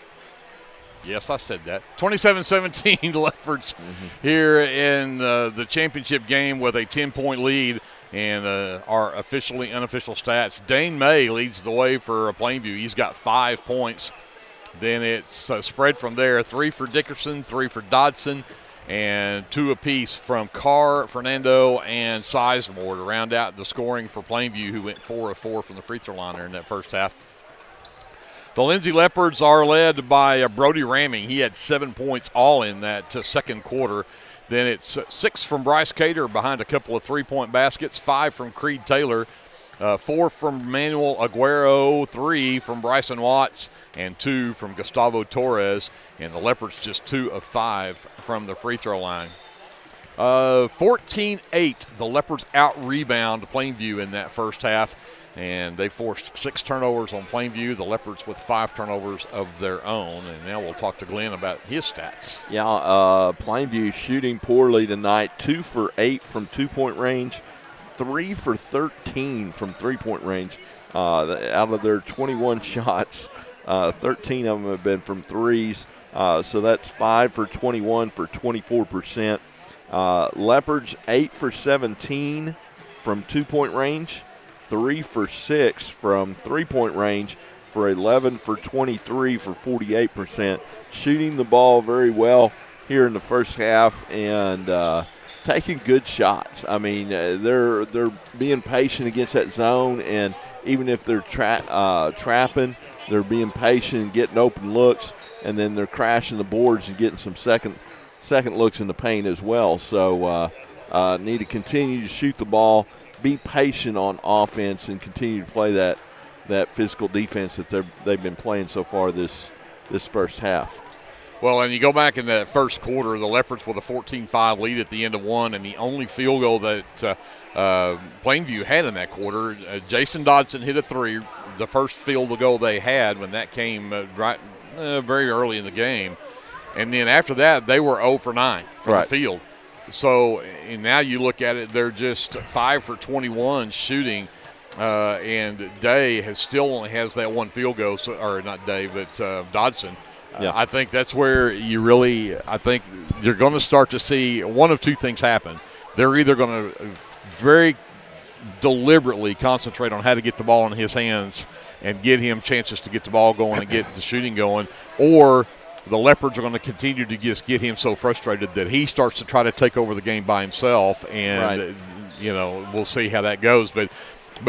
Yes, I said that. 27-17 Leopards here in the championship game with a 10-point lead. And our officially unofficial stats, Dane May leads the way for Plainview. He's got 5 points. Then it's spread from there. 3 for Dickerson, 3 for Dodson, and 2 apiece from Carr, Fernando, and Sizemore to round out the scoring for Plainview, who went 4 of 4 from the free throw line there in that first half. The Lindsay Leopards are led by Brody Ramming. He had 7 points all in that second quarter. Then it's 6 from Bryce Cater behind a couple of three-point baskets, 5 from Creed Taylor, 4 from Manuel Aguero, 3 from Bryson Watts, and 2 from Gustavo Torres. And the Leopards just 2 of 5 from the free throw line. 14-8, the Leopards out-rebound Plainview in that first half, and they forced 6 turnovers on Plainview, the Leopards with 5 turnovers of their own. And now we'll talk to Glenn about his stats. Yeah, Plainview shooting poorly tonight, 2 for 8 from two-point range, 3 for 13 from three-point range. Out of their 21 shots, 13 of them have been from threes, so that's 5 for 21 for 24%. Leopards 8 for 17 from two-point range, 3 for 6 from three-point range for 11 for 23 for 48%. Shooting the ball very well here in the first half and taking good shots. I mean, they're being patient against that zone, and even if they're trapping, they're being patient and getting open looks, and then they're crashing the boards and getting some second looks in the paint as well. So need to continue to shoot the ball, be patient on offense, and continue to play that physical defense that they've been playing so far this first half. Well, and you go back in that first quarter, the Leopards with a 14-5 lead at the end of one, and the only field goal that Plainview had in that quarter, Jason Dodson hit a 3, the first field goal they had when that came very early in the game. And then after that, they were 0 for 9 from the field. So, and now you look at it, they're just 5 for 21 shooting, and Day still only has that one field goal, or not Day, but Dodson. Yeah. I think that's where I think you're going to start to see one of two things happen. They're either going to very deliberately concentrate on how to get the ball in his hands and get him chances to get the ball going and get the shooting going, or the Leopards are going to continue to just get him so frustrated that he starts to try to take over the game by himself, and we'll see how that goes. But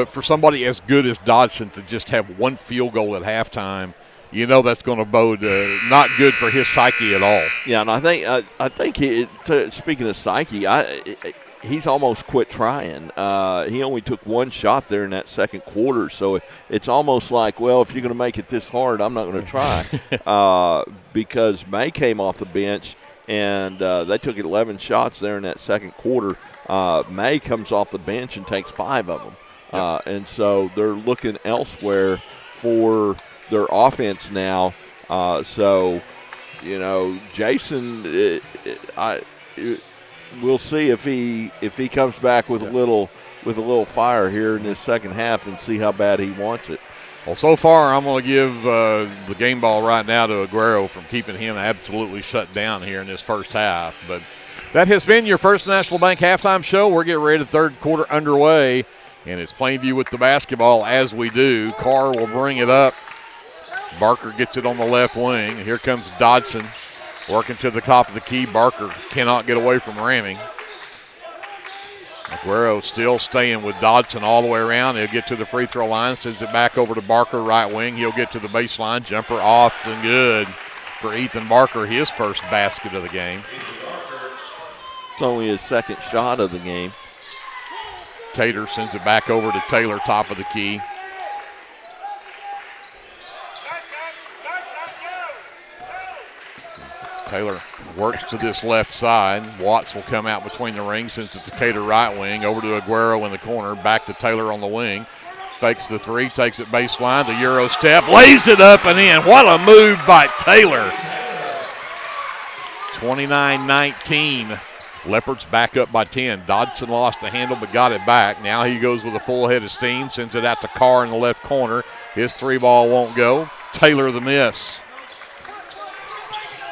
for somebody as good as Dodson to just have one field goal at halftime, that's going to bode not good for his psyche at all. Yeah, and I think speaking of psyche, he's almost quit trying. He only took one shot there in that second quarter, so it's almost like, well, if you're going to make it this hard, I'm not going to try. Because May came off the bench, and they took 11 shots there in that second quarter. May comes off the bench and takes 5 of them. Yep. And so they're looking elsewhere for their offense now. Jason, we'll see if he comes back with a little fire here in this second half and see how bad he wants it. Well, so far I'm going to give the game ball right now to Aguero from keeping him absolutely shut down here in this first half. But that has been your First National Bank halftime show. We're getting ready to third quarter underway, and it's Plainview with the basketball as we do. Carr will bring it up. Barker gets it on the left wing. Here comes Dodson working to the top of the key. Barker cannot get away from ramming. Aguero still staying with Dodson all the way around. He'll get to the free throw line, sends it back over to Barker, right wing. He'll get to the baseline. Jumper off and good for Ethan Barker, his first basket of the game. It's only his second shot of the game. Cater sends it back over to Taylor, top of the key. Taylor works to this left side. Watts will come out between the rings, sends it to Cater right wing, over to Aguero in the corner, back to Taylor on the wing. Fakes the 3, takes it baseline, the Euro step, lays it up and in. What a move by Taylor. 29-19. Leopards back up by 10. Dodson lost the handle but got it back. Now he goes with a full head of steam, sends it out to Carr in the left corner. His 3 ball won't go. Taylor the miss.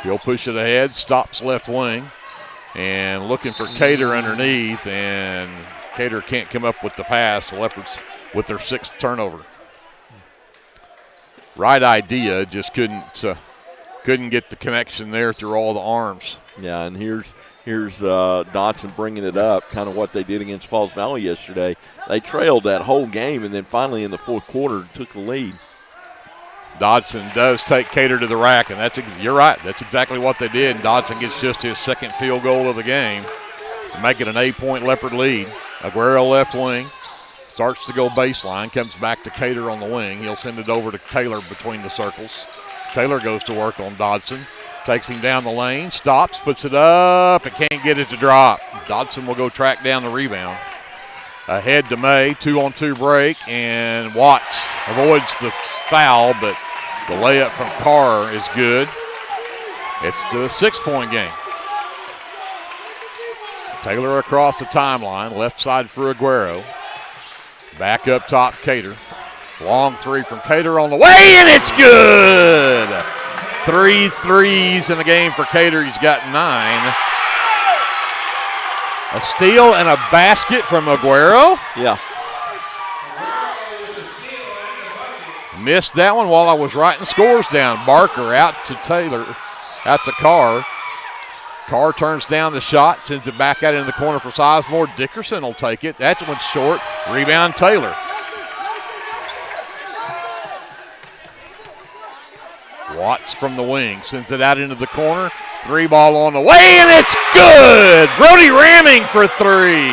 He'll push it ahead, stops left wing, and looking for Cater underneath, and Cater can't come up with the pass. The Leopards with their 6th turnover. Right idea, just couldn't get the connection there through all the arms. Yeah, and here's Dodson bringing it up, kind of what they did against Falls Valley yesterday. They trailed that whole game, and then finally in the fourth quarter took the lead. Dodson does take Cater to the rack, and you're right. That's exactly what they did. And Dodson gets just his second field goal of the game to make it an 8-point Leopard lead. Aguero left wing. Starts to go baseline, comes back to Cater on the wing. He'll send it over to Taylor between the circles. Taylor goes to work on Dodson. Takes him down the lane, stops, puts it up, and can't get it to drop. Dodson will go track down the rebound. Ahead to May, 2-on-2 break, and Watts avoids the foul, but the layup from Carr is good. It's the 6-point game. Taylor across the timeline, left side for Aguero. Back up top, Cater. Long three from Cater on the way, and it's good! 3 threes in the game for Cater. He's got 9. A steal and a basket from Aguero. Yeah. Missed that one while I was writing scores down. Barker out to Taylor, out to Carr. Carr turns down the shot, sends it back out in the corner for Sizemore. Dickerson will take it. That one's short. Rebound Taylor. Watts from the wing, sends it out into the corner. 3-ball on the way, and it's good! Brody ramming for 3.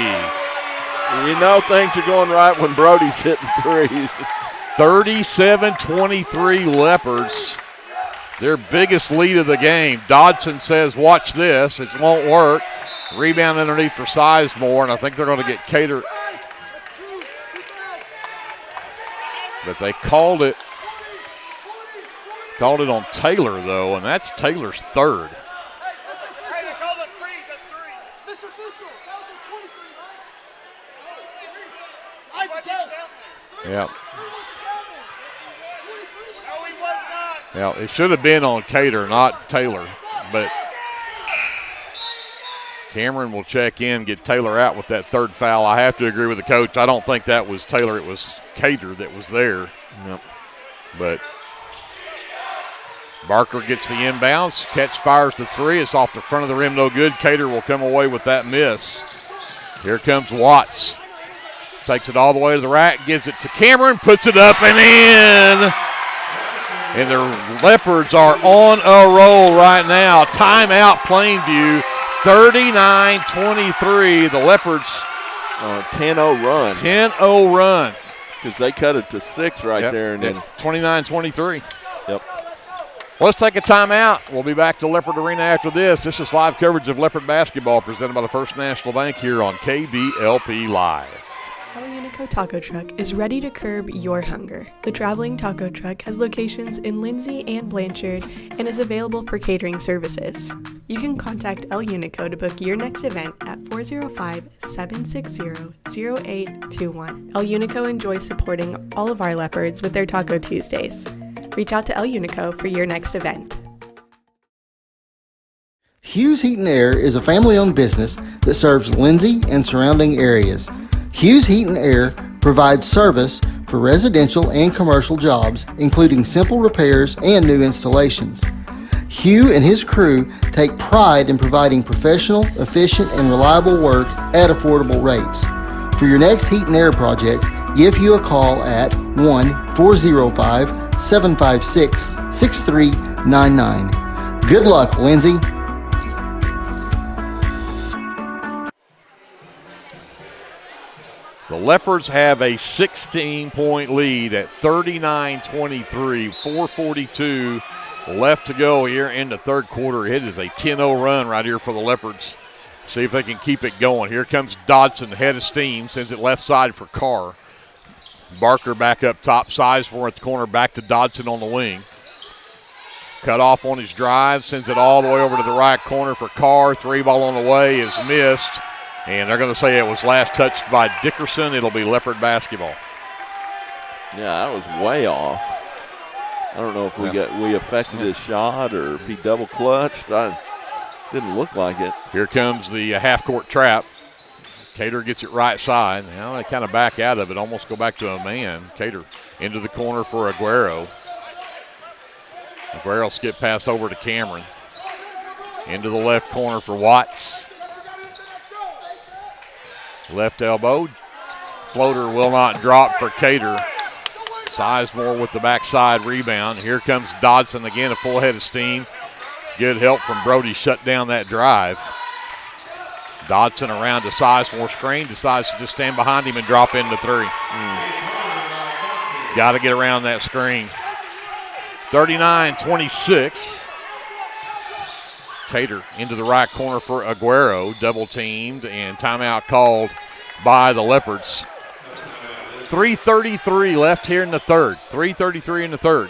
You know things are going right when Brody's hitting threes. 37-23 Leopards. Their biggest lead of the game. Dodson says, watch this. It won't work. Rebound underneath for Sizemore, and I think they're going to get Cater. But they called it on Taylor, though, and that's Taylor's third. Yeah. Yeah, it should have been on Cater, not Taylor. But Cameron will check in, get Taylor out with that third foul. I have to agree with the coach. I don't think that was Taylor. It was Cater that was there. Yep. But Barker gets the inbounds. Catch fires the 3. It's off the front of the rim, no good. Cater will come away with that miss. Here comes Watts. Takes it all the way to the rack, gives it to Cameron, puts it up and in. And the Leopards are on a roll right now. Timeout Plainview, 39-23. The Leopards 10-0 run. 10-0 run. Because they cut it to 6 right there. And then 29-23. Yep. Let's take a timeout. We'll be back to Leopard Arena after this. This is live coverage of Leopard basketball presented by the First National Bank here on KBLP Live. El Unico Taco Truck is ready to curb your hunger. The traveling taco truck has locations in Lindsay and Blanchard and is available for catering services. You can contact El Unico to book your next event at 405-760-0821. El Unico enjoys supporting all of our Leopards with their Taco Tuesdays. Reach out to El Unico for your next event. Hughes Heat and Air is a family-owned business that serves Lindsay and surrounding areas. Hughes Heat and Air provides service for residential and commercial jobs, including simple repairs and new installations. Hugh and his crew take pride in providing professional, efficient, and reliable work at affordable rates. For your next heat and air project, give Hugh a call at 1-405-756-6399. Good luck, Lindsay. The Leopards have a 16-point lead at 39-23, 4:42 left to go here in the third quarter. It is a 10-0 run right here for the Leopards. See if they can keep it going. Here comes Dodson, head of steam, sends it left side for Carr. Barker back up top, Sizemore at the corner, back to Dodson on the wing. Cut off on his drive, sends it all the way over to the right corner for Carr. 3-ball on the way is missed. And they're going to say it was last touched by Dickerson. It'll be Leopard basketball. Yeah, that was way off. I don't know if we affected his shot or if he double clutched. Didn't look like it. Here comes the half-court trap. Cater gets it right side. Now they kind of back out of it, almost go back to a man. Cater into the corner for Aguero. Aguero skip pass over to Cameron. Into the left corner for Watts. Left elbow. Floater will not drop for Cater. Sizemore with the backside rebound. Here comes Dodson again, a full head of steam. Good help from Brody, shut down that drive. Dodson around to Sizemore screen, decides to just stand behind him and drop in the three. Got to get around that screen. 39-26. Cater into the right corner for Aguero, double teamed, and timeout called by the Leopards. 3:33 left here in the third. 3:33 in the third.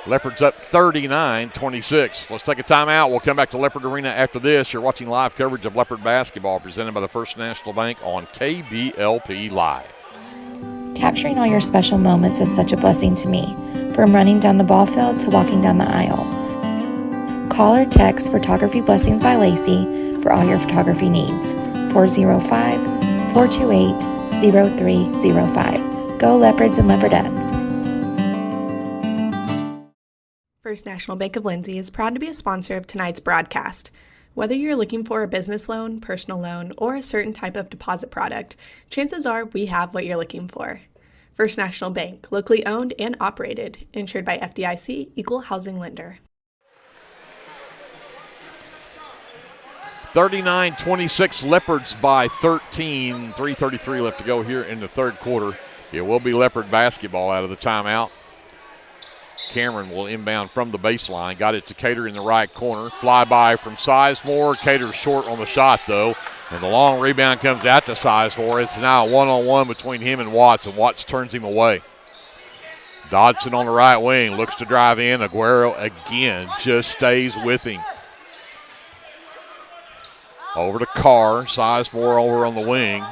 Leopards up 39-26. Let's take a timeout. We'll come back to Leopard Arena after this. You're watching live coverage of Leopard basketball presented by the First National Bank on KBLP Live. Capturing all your special moments is such a blessing to me, from running down the ball field to walking down the aisle. Call or text Photography Blessings by Lacey for all your photography needs. 405-428-0305. Go Leopards and Leopardettes. First National Bank of Lindsay is proud to be a sponsor of tonight's broadcast. Whether you're looking for a business loan, personal loan, or a certain type of deposit product, chances are we have what you're looking for. First National Bank, locally owned and operated, insured by FDIC, Equal Housing Lender. 39-26, Leopards by 13. 3:33 left to go here in the third quarter. It will be Leopard basketball out of the timeout. Cameron will inbound from the baseline. Got it to Cater in the right corner. Flyby from Sizemore. Cater short on the shot, though. And the long rebound comes out to Sizemore. It's now a one-on-one between him and Watts turns him away. Dodson on the right wing. Looks to drive in. Aguero again just stays with him. Over to Carr. Sizemore over on the wing.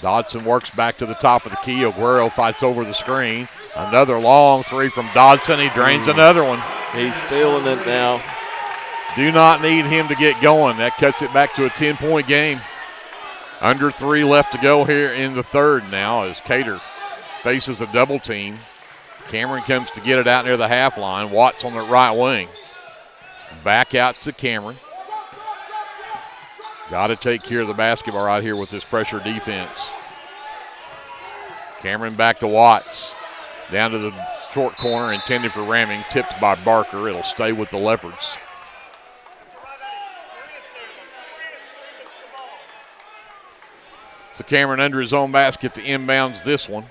Dodson works back to the top of the key. Aguero fights over the screen. Another long three from Dodson. He drains another one. He's feeling it now. Do not need him to get going. That cuts it back to a 10-point game. Under 3 left to go here in the third now as Cater faces a double team. Cameron comes to get it out near the half line. Watts on the right wing. Back out to Cameron. Got to take care of the basketball right here with this pressure defense. Cameron back to Watts. Down to the short corner, intended for ramming, tipped by Barker. It'll stay with the Leopards. So Cameron under his own basket to inbounds this one.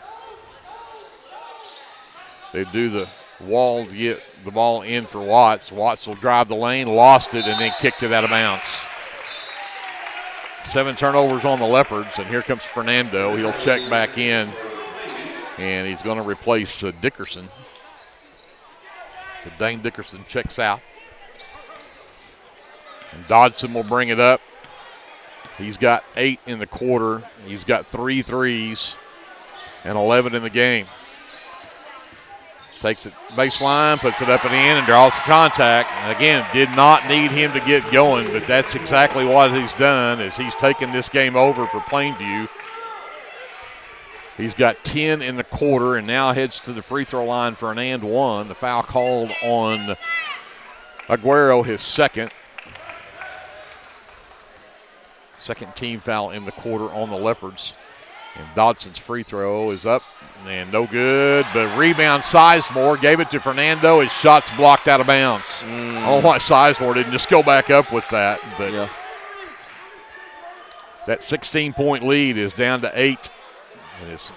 They do the wall to get the ball in for Watts. Watts will drive the lane, lost it, and then kicked it out of bounds. 7 turnovers on the Leopards, and here comes Fernando. He'll check back in, and he's going to replace Dickerson. So Dane Dickerson checks out. And Dodson will bring it up. He's got 8 in the quarter. He's got 3 threes and 11 in the game. Takes it baseline, puts it up and in, and draws the contact. And again, did not need him to get going, but that's exactly what he's done as he's taken this game over for Plainview. He's got 10 in the quarter and now heads to the free throw line for an and one. The foul called on Aguero, his second. Second team foul in the quarter on the Leopards. And Dodson's free throw is up and no good, but rebound Sizemore, gave it to Fernando. His shot's blocked out of bounds. I don't know why Sizemore didn't just go back up with that, but yeah. That 16-point lead is down to 8. And it's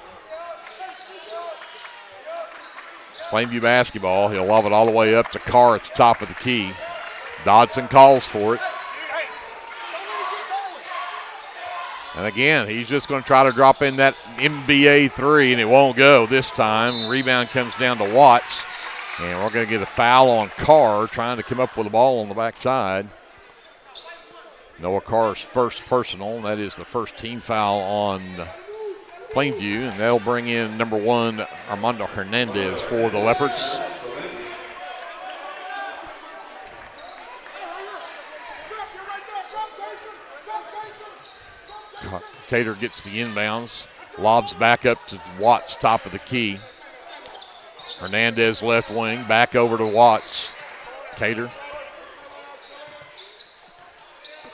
Plainview basketball. He'll lob it all the way up to Carr at the top of the key. Dodson calls for it. And again, he's just going to try to drop in that NBA three, and it won't go this time. Rebound comes down to Watts. And we're going to get a foul on Carr trying to come up with the ball on the backside. Noah Carr's first personal, and that is the first team foul on Plainview. And they'll bring in number 1, Armando Hernandez for the Leopards. Cater gets the inbounds, lobs back up to Watts, top of the key. Hernandez left wing, back over to Watts. Cater.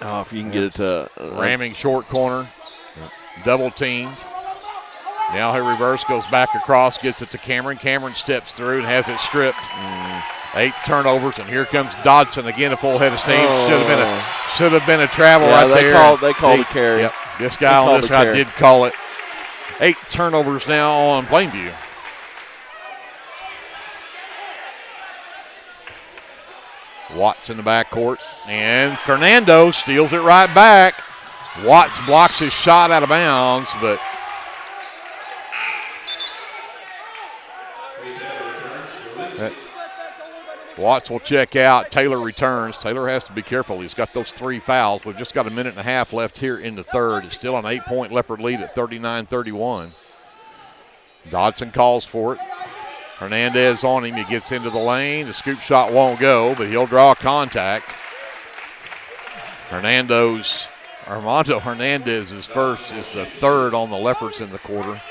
Oh, if you can get it to ramming short corner, double teamed. Now her reverse goes back across, gets it to Cameron. Cameron steps through and has it stripped. 8 turnovers, and here comes Dodson again, a full head of steam. Should have been a travel right there. They called a carry. Yep. This guy on this side did call it. 8 turnovers now on Plainview. Watts in the backcourt, and Fernando steals it right back. Watts blocks his shot out of bounds, but Watts will check out. Taylor returns. Taylor has to be careful. He's got those 3 fouls. We've just got a minute and a half left here in the third. It's still an 8-point Leopard lead at 39-31. Dodson calls for it. Hernandez on him. He gets into the lane. The scoop shot won't go, but he'll draw contact. Armando Hernandez's first is the third on the Leopards in the quarter.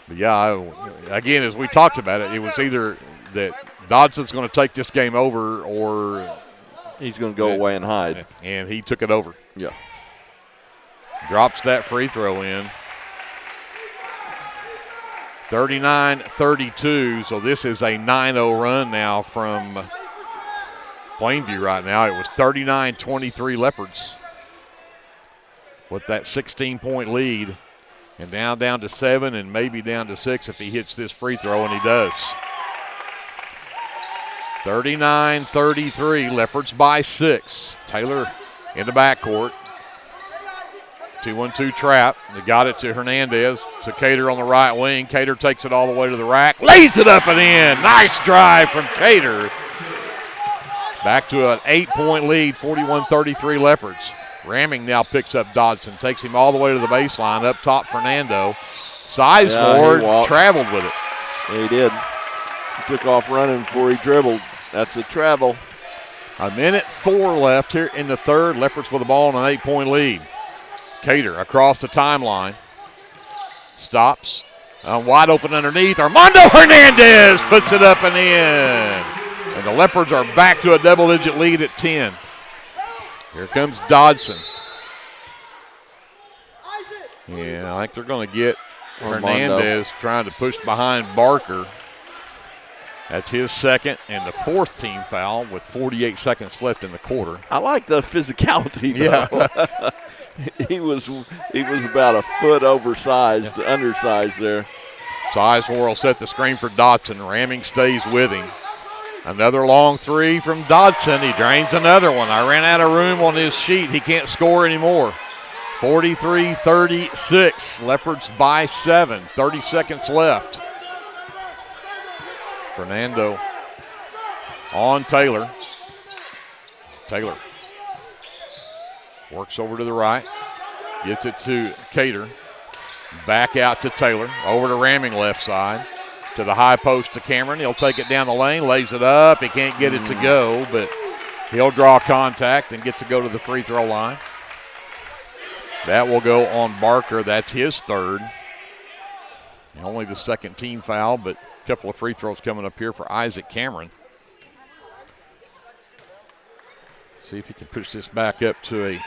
But yeah, again, as we talked about it, it was either that Dodson's going to take this game over or he's going to go away and hide. And he took it over. Yeah. Drops that free throw in. 39-32, so this is a 9-0 run now from Plainview right now. It was 39-23 Leopards with that 16-point lead. And now down to 7 and maybe down to 6 if he hits this free throw, and he does. 39-33, Leopards by 6. Taylor in the backcourt. 2-1-2 trap. They got it to Hernandez. To Cater on the right wing. Cater takes it all the way to the rack. Lays it up and in. Nice drive from Cater. Back to an 8-point lead, 41-33 Leopards. Ramming now picks up Dodson. Takes him all the way to the baseline. Up top, Fernando. Sizemore traveled with it. Yeah, he did. He took off running before he dribbled. That's a travel. 1:04 left here in the third. Leopards with the ball and an 8-point lead. Cater across the timeline. Stops. Wide open underneath. Armando Hernandez puts it up and in. And the Leopards are back to a double-digit lead at 10. Here comes Dodson. Yeah, I think they're going to get Hernandez trying to push behind Barker. That's his second and the 4th team foul with 48 seconds left in the quarter. I like the physicality, though. Yeah. He was about a foot oversized, undersized there. Sizemore will set the screen for Dodson. Ramming stays with him. Another long 3 from Dodson. He drains another one. I ran out of room on his sheet. He can't score anymore. 43-36. Leopards by 7. 30 seconds left. Fernando on Taylor. Taylor works over to the right. Gets it to Cater. Back out to Taylor. Over to Ramming left side. To the high post to Cameron. He'll take it down the lane. Lays it up. He can't get it to go, but he'll draw contact and get to go to the free throw line. That will go on Barker. That's his third. Only the 2nd team foul, but a couple of free throws coming up here for Isaac Cameron. See if he can push this back up to a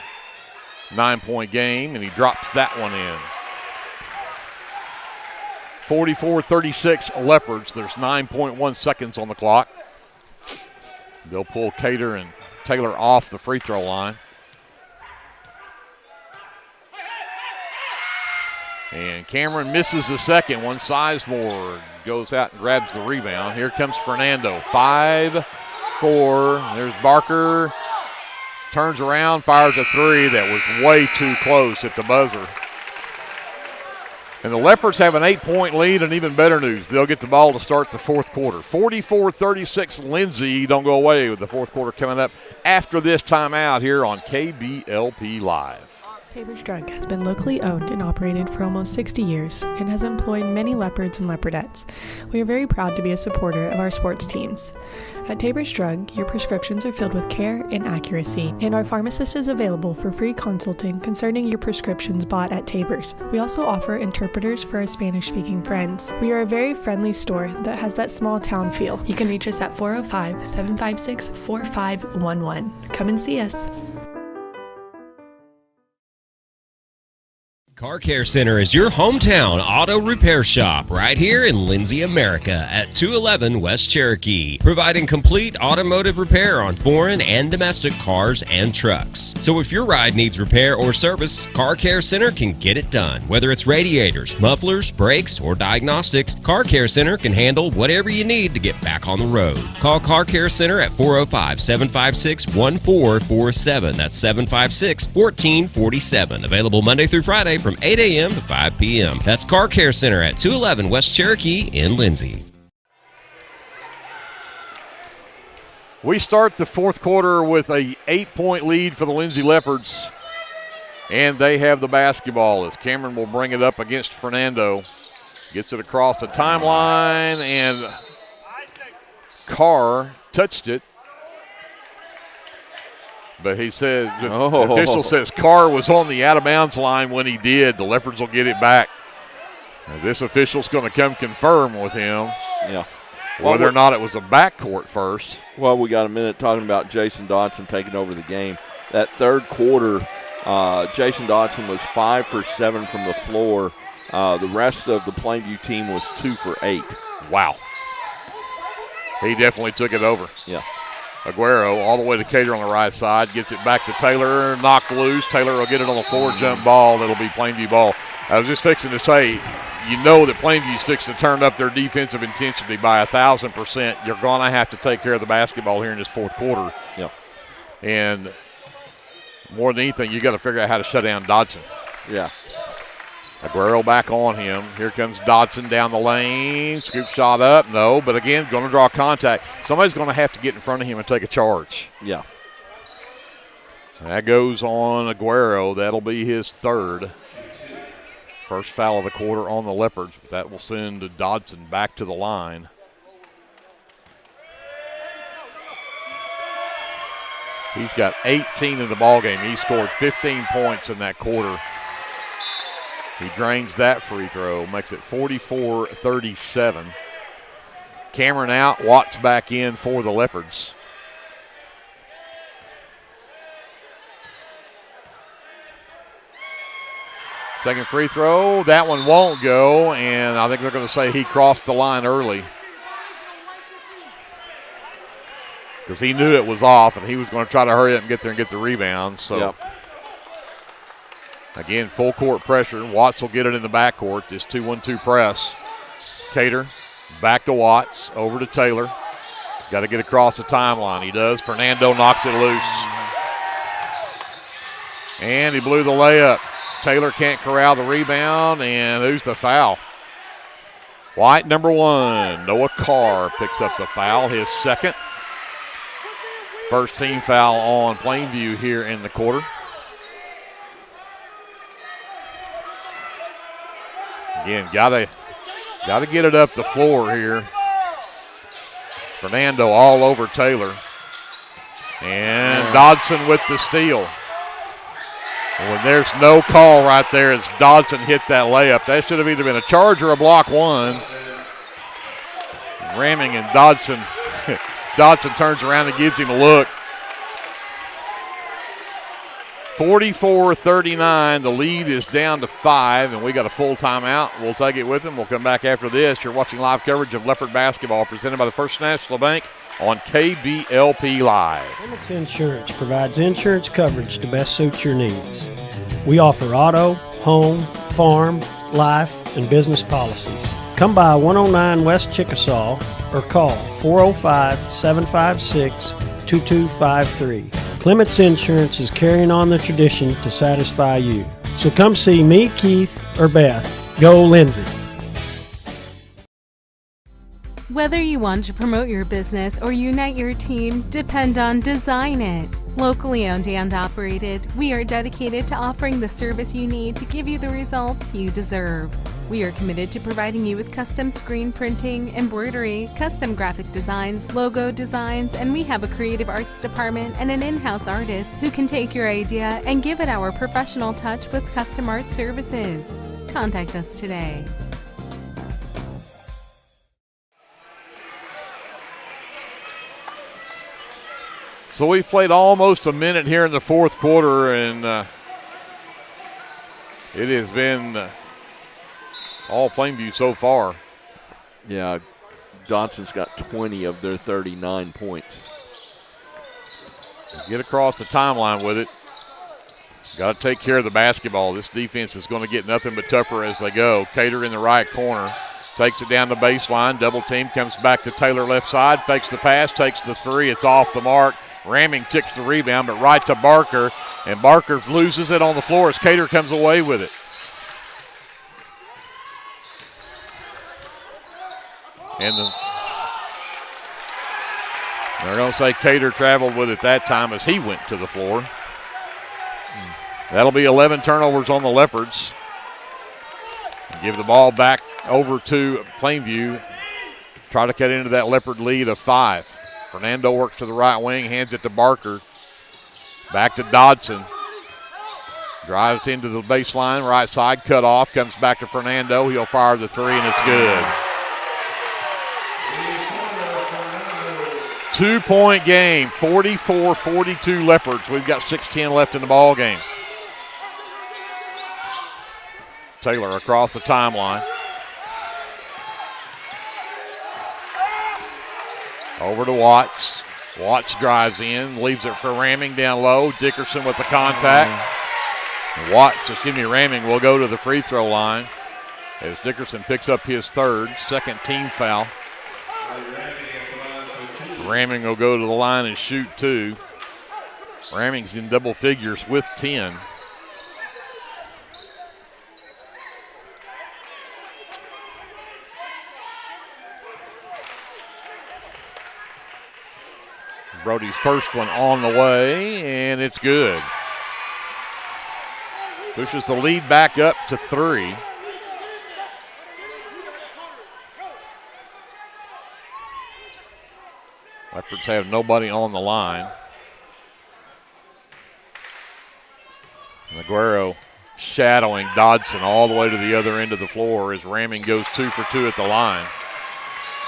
9-point game, and he drops that one in. 44-36 Leopards. There's 9.1 seconds on the clock. They'll pull Cater and Taylor off the free throw line. And Cameron misses the second one. Sizemore goes out and grabs the rebound. Here comes Fernando. 5-4. There's Barker. Turns around, fires a 3 that was way too close at the buzzer. And the Leopards have an 8-point lead, and even better news, they'll get the ball to start the 4th quarter. 44-36 Lindsay. Don't go away with the 4th quarter coming up after this timeout here on KBLP Live. Tabors Drug has been locally owned and operated for almost 60 years and has employed many Leopards and Leopardettes. We are very proud to be a supporter of our sports teams. At Tabors Drug, your prescriptions are filled with care and accuracy, and our pharmacist is available for free consulting concerning your prescriptions bought at Tabors. We also offer interpreters for our Spanish-speaking friends. We are a very friendly store that has that small town feel. You can reach us at 405-756-4511. Come and see us. Car Care Center is your hometown auto repair shop right here in Lindsay, America at 211 West Cherokee, providing complete automotive repair on foreign and domestic cars and trucks. So if your ride needs repair or service, Car Care Center can get it done. Whether it's radiators, mufflers, brakes, or diagnostics, Car Care Center can handle whatever you need to get back on the road. Call Car Care Center at 405-756-1447. That's 756-1447. Available Monday through Friday from 8 a.m. to 5 p.m. That's Car Care Center at 211 West Cherokee in Lindsay. We start the fourth quarter with a 8-point lead for the Lindsay Leopards, and they have the basketball as Cameron will bring it up against Fernando. Gets it across the timeline, and Carr touched it. But he said, the official says Carr was on the out-of-bounds line when he did. The Leopards will get it back. Now, this official's going to come confirm with him. Yeah. Whether or not it was a backcourt first. Well, we got a minute talking about Jason Dodson taking over the game. That third quarter, Jason Dodson was 5 for 7 from the floor. The rest of the Plainview team was 2 for 8. Wow. He definitely took it over. Yeah. Aguero all the way to Cater on the right side. Gets it back to Taylor. Knocked loose. Taylor will get it on the forward jump ball. It'll be Plainview ball. I was just fixing to say, you know that Plainview's fixing to turn up their defensive intensity by 1,000%. You're going to have to take care of the basketball here in this fourth quarter. Yeah. And more than anything, you got to figure out how to shut down Dodson. Yeah. Aguero back on him. Here comes Dodson down the lane. Scoop shot up. No, but again, going to draw contact. Somebody's going to have to get in front of him and take a charge. Yeah. That goes on Aguero. That'll be his third. First foul of the quarter on the Leopards. That will send Dodson back to the line. He's got 18 in the ballgame. He scored 15 points in that quarter. He drains that free throw, makes it 44-37. Cameron out, Watts back in for the Leopards. Second free throw, that one won't go, and I think they're going to say he crossed the line early. Because he knew it was off, and he was going to try to hurry up and get there and get the rebound. So. Yep. Again, full court pressure. Watts will get it in the backcourt. This 2-1-2 press. Cater back to Watts, over to Taylor. Got to get across the timeline. He does. Fernando knocks it loose. And he blew the layup. Taylor can't corral the rebound, and who's the foul? White, number 1. Noah Carr picks up the foul, his second. First team foul on Plainview here in the quarter. Again, gotta get it up the floor here. Fernando all over Taylor. And Dodson with the steal. And when there's no call right there, it's Dodson hit that layup. That should have either been a charge or a block one. Ramming, and Dodson turns around and gives him a look. 44-39, the lead is down to 5, and we got a full timeout. We'll take it with them. We'll come back after this. You're watching live coverage of Leopard basketball presented by the First National Bank on KBLP Live. Limits Insurance provides insurance coverage to best suit your needs. We offer auto, home, farm, life, and business policies. Come by 109 West Chickasaw or call 405-756-2253. Clements Insurance is carrying on the tradition to satisfy you. So come see me, Keith, or Beth. Go Lindsay. Whether you want to promote your business or unite your team, depend on Design It. Locally owned and operated, we are dedicated to offering the service you need to give you the results you deserve. We are committed to providing you with custom screen printing, embroidery, custom graphic designs, logo designs, and we have a creative arts department and an in-house artist who can take your idea and give it our professional touch with custom art services. Contact us today. So we've played almost a minute here in the fourth quarter, and It has been all Plainview so far. Yeah, Dodson's got 20 of their 39 points. Get across the timeline with it. Got to take care of the basketball. This defense is going to get nothing but tougher as they go. Cater in the right corner. Takes it down the baseline. Double team. Comes back to Taylor left side. Fakes the pass. Takes the three. It's off the mark. Ramming ticks the rebound, but right to Barker. And Barker loses it on the floor as Cater comes away with it. And they're going to say Cater traveled with it that time as he went to the floor. That'll be 11 turnovers on the Leopards. Give the ball back over to Plainview. Try to cut into that Leopard lead of 5. Fernando works to the right wing, hands it to Barker. Back to Dodson. Drives into the baseline, right side, cut off, comes back to Fernando. He'll fire the three, and it's good. 2-point game, 44-42 Leopards. We've got 6:10 left in the ball game. Taylor across the timeline. Over to Watts. Watts drives in, leaves it for Ramming down low. Dickerson with the contact. Ramming will go to the free throw line as Dickerson picks up his third, second team foul. Ramming will go to the line and shoot 2. Ramming's in double figures with 10. Brody's first one on the way, and it's good. Pushes the lead back up to 3. Leopards have nobody on the line. And Aguero shadowing Dodson all the way to the other end of the floor as Ramming goes 2 for 2 at the line.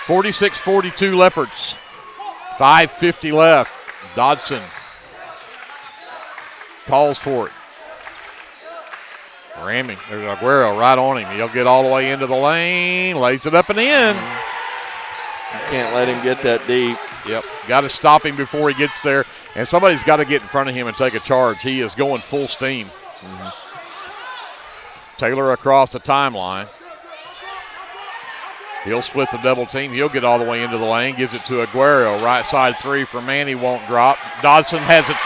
46-42 Leopards. 5:50 left. Dodson calls for it. Ramming. There's Aguero right on him. He'll get all the way into the lane. Lays it up and in. You can't let him get that deep. Yep. Got to stop him before he gets there. And somebody's got to get in front of him and take a charge. He is going full steam. Taylor across the timeline. He'll split the double team. He'll get all the way into the lane. Gives it to Aguero. Right side three for Manny. Won't drop. Dodson has it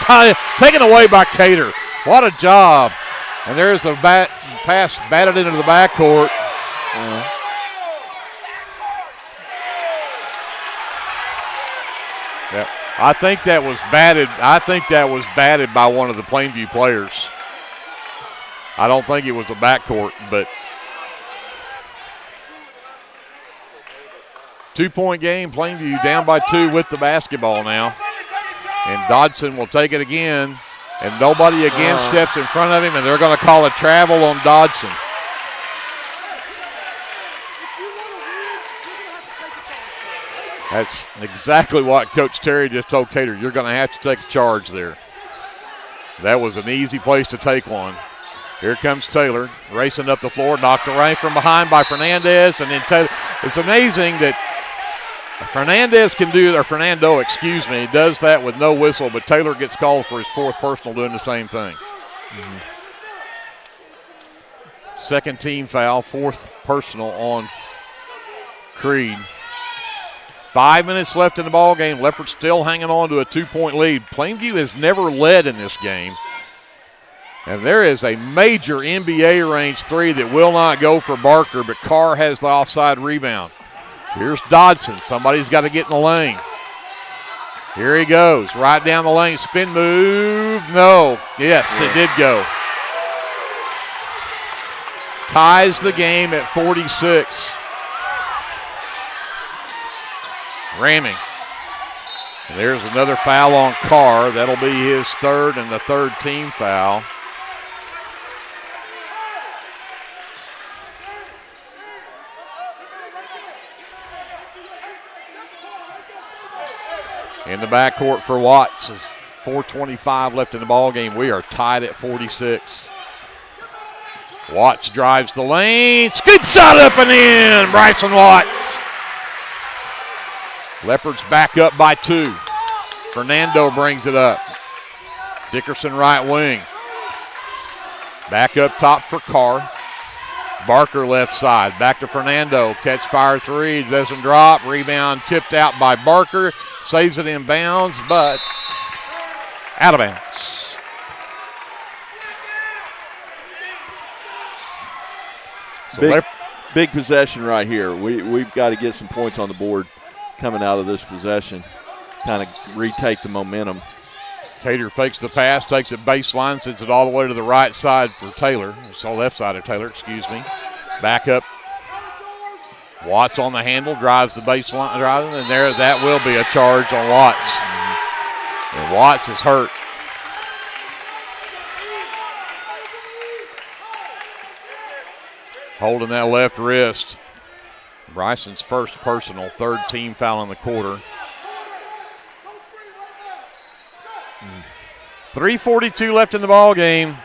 taken away by Cater. What a job. And there's a pass batted into the backcourt. Yep. I think that was batted by one of the Plainview players. I don't think it was a backcourt, but 2-point game. Plainview down by 2 with the basketball now. And Dodson will take it again. And nobody again steps in front of him, and they're going to call a travel on Dodson. That's exactly what Coach Terry just told Cater. You're going to have to take a charge there. That was an easy place to take one. Here comes Taylor, racing up the floor, knocked away from behind by Fernandez, and then Taylor. It's amazing that Fernando, does that with no whistle, but Taylor gets called for his 4th personal doing the same thing. Second team foul, 4th personal on Creed. 5 minutes left in the ball game. Leopards still hanging on to a 2-point lead. Plainview has never led in this game. And there is a major NBA range 3 that will not go for Barker, but Carr has the offside rebound. Here's Dodson. Somebody's got to get in the lane. Here he goes. Right down the lane. Spin move. No. Yes, it did go. Ties the game at 46. Ramming. And there's another foul on Carr. That'll be his 3rd and the 3rd team foul. In the backcourt for Watts is 4:25 left in the ball game. We are tied at 46. Watts drives the lane. Scoop shot up and in. Bryson Watts. Leopards back up by 2. Fernando brings it up. Dickerson right wing. Back up top for Carr. Barker left side. Back to Fernando. Catch fire 3. Doesn't drop. Rebound tipped out by Barker. Saves it in bounds, but out of bounds. So big possession right here. We've got to get some points on the board coming out of this possession. Kind of retake the momentum. Cater fakes the pass, takes it baseline, sends it all the way to the right side for Taylor. It's the left side of Taylor, excuse me. Back up. Watts on the handle, drives the baseline, and there that will be a charge on Watts. And Watts is hurt. Holding that left wrist. Bryson's first personal, 3rd team foul in the quarter. 3:42 left in the ball game.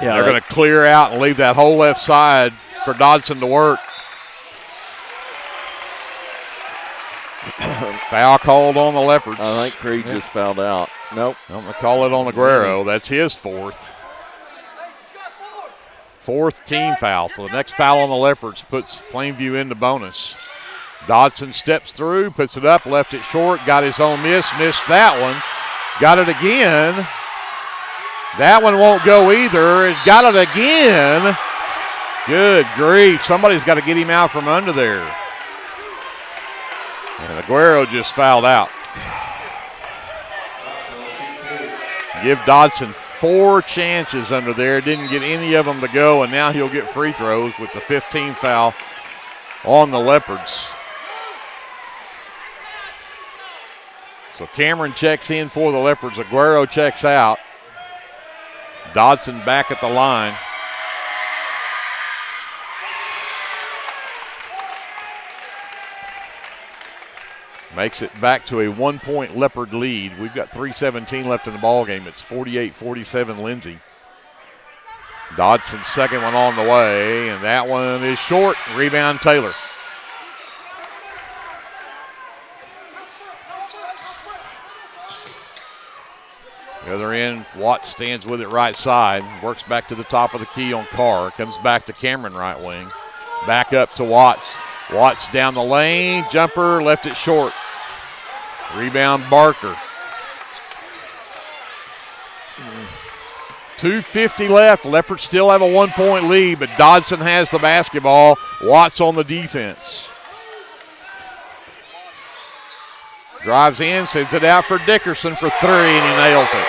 Yeah, they're going to clear out and leave that whole left side for Dodson to work. Foul called on the Leopards. I think Creed just fouled out. Nope. I'm going to call it on Aguero. That's his 4th. 4th team foul. So the next foul on the Leopards puts Plainview into bonus. Dodson steps through, puts it up, left it short, got his own miss, missed that one. Got it again. That one won't go either. And got it again. Good grief. Somebody's got to get him out from under there. And Aguero just fouled out. Give Dodson 4 chances under there. Didn't get any of them to go, and now he'll get free throws with the 15th foul on the Leopards. So Cameron checks in for the Leopards. Aguero checks out. Dodson back at the line. Makes it back to a 1-point Leopard lead. We've got 3:17 left in the ball game. It's 48-47 Lindsay. Dodson's second one on the way, and that one is short. Rebound Taylor. The other end, Watts stands with it right side. Works back to the top of the key on Carr. Comes back to Cameron right wing. Back up to Watts. Watts down the lane. Jumper, left it short. Rebound Barker. 2:50 left. Leopards still have a 1-point lead, but Dodson has the basketball. Watts on the defense. Drives in, sends it out for Dickerson for 3, and he nails it.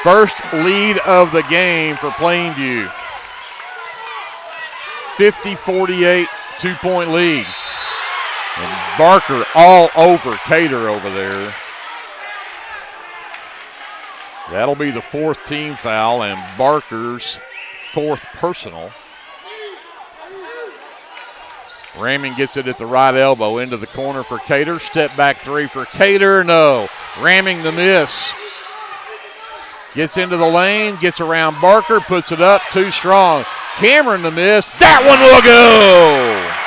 First lead of the game for Plainview. 50-48, 2-point lead. And Barker all over Cater over there. That'll be the 4th team foul and Barker's 4th personal. Raymond gets it at the right elbow into the corner for Cater. Step back 3 for Cater. No. Ramming the miss. Gets into the lane, gets around Barker, puts it up, too strong. Cameron the miss. That one will go.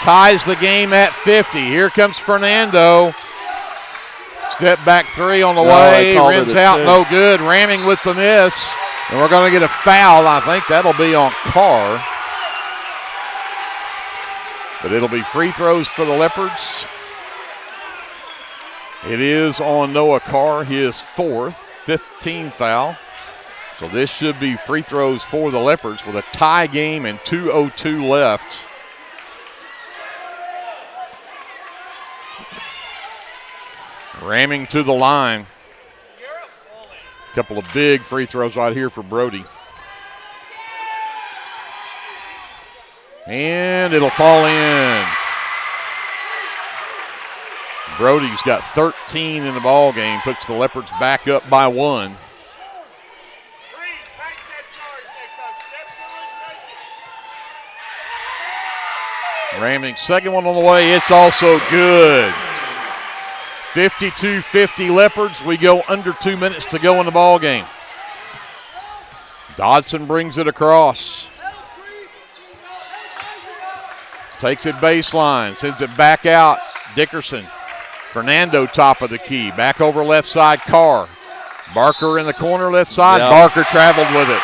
Ties the game at 50. Here comes Fernando. Step back 3 on the way. Rims out, no good. Ramming with the miss. And we're going to get a foul. I think that'll be on Carr. But it'll be free throws for the Leopards. It is on Noah Carr, his 4th, 15th foul. So this should be free throws for the Leopards with a tie game and 2:02 left. Ramming to the line. A couple of big free throws right here for Brody. And it'll fall in. Brody's got 13 in the ball game, puts the Leopards back up by 1. Ramming, second one on the way. It's also good. 52-50 Leopards. We go under 2 minutes to go in the ball game. Dodson brings it across. Takes it baseline, sends it back out. Dickerson. Fernando top of the key. Back over left side, Carr. Barker in the corner left side. Yeah. Barker traveled with it.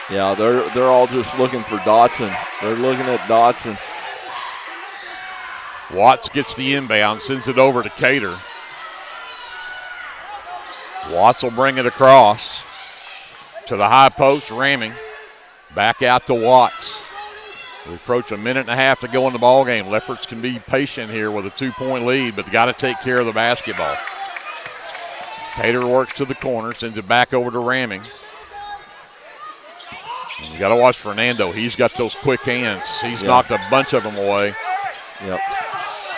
Yeah, they're all just looking for Dodson. They're looking at Dodson. Watts gets the inbound, sends it over to Cater. Watts will bring it across to the high post, ramming. Back out to Watts. We approach a minute and a half to go in the ball game. Leopards can be patient here with a 2-point lead, but they got to take care of the basketball. Cater works to the corner, sends it back over to ramming. And you got to watch Fernando. He's got those quick hands. He's knocked a bunch of them away. Yep.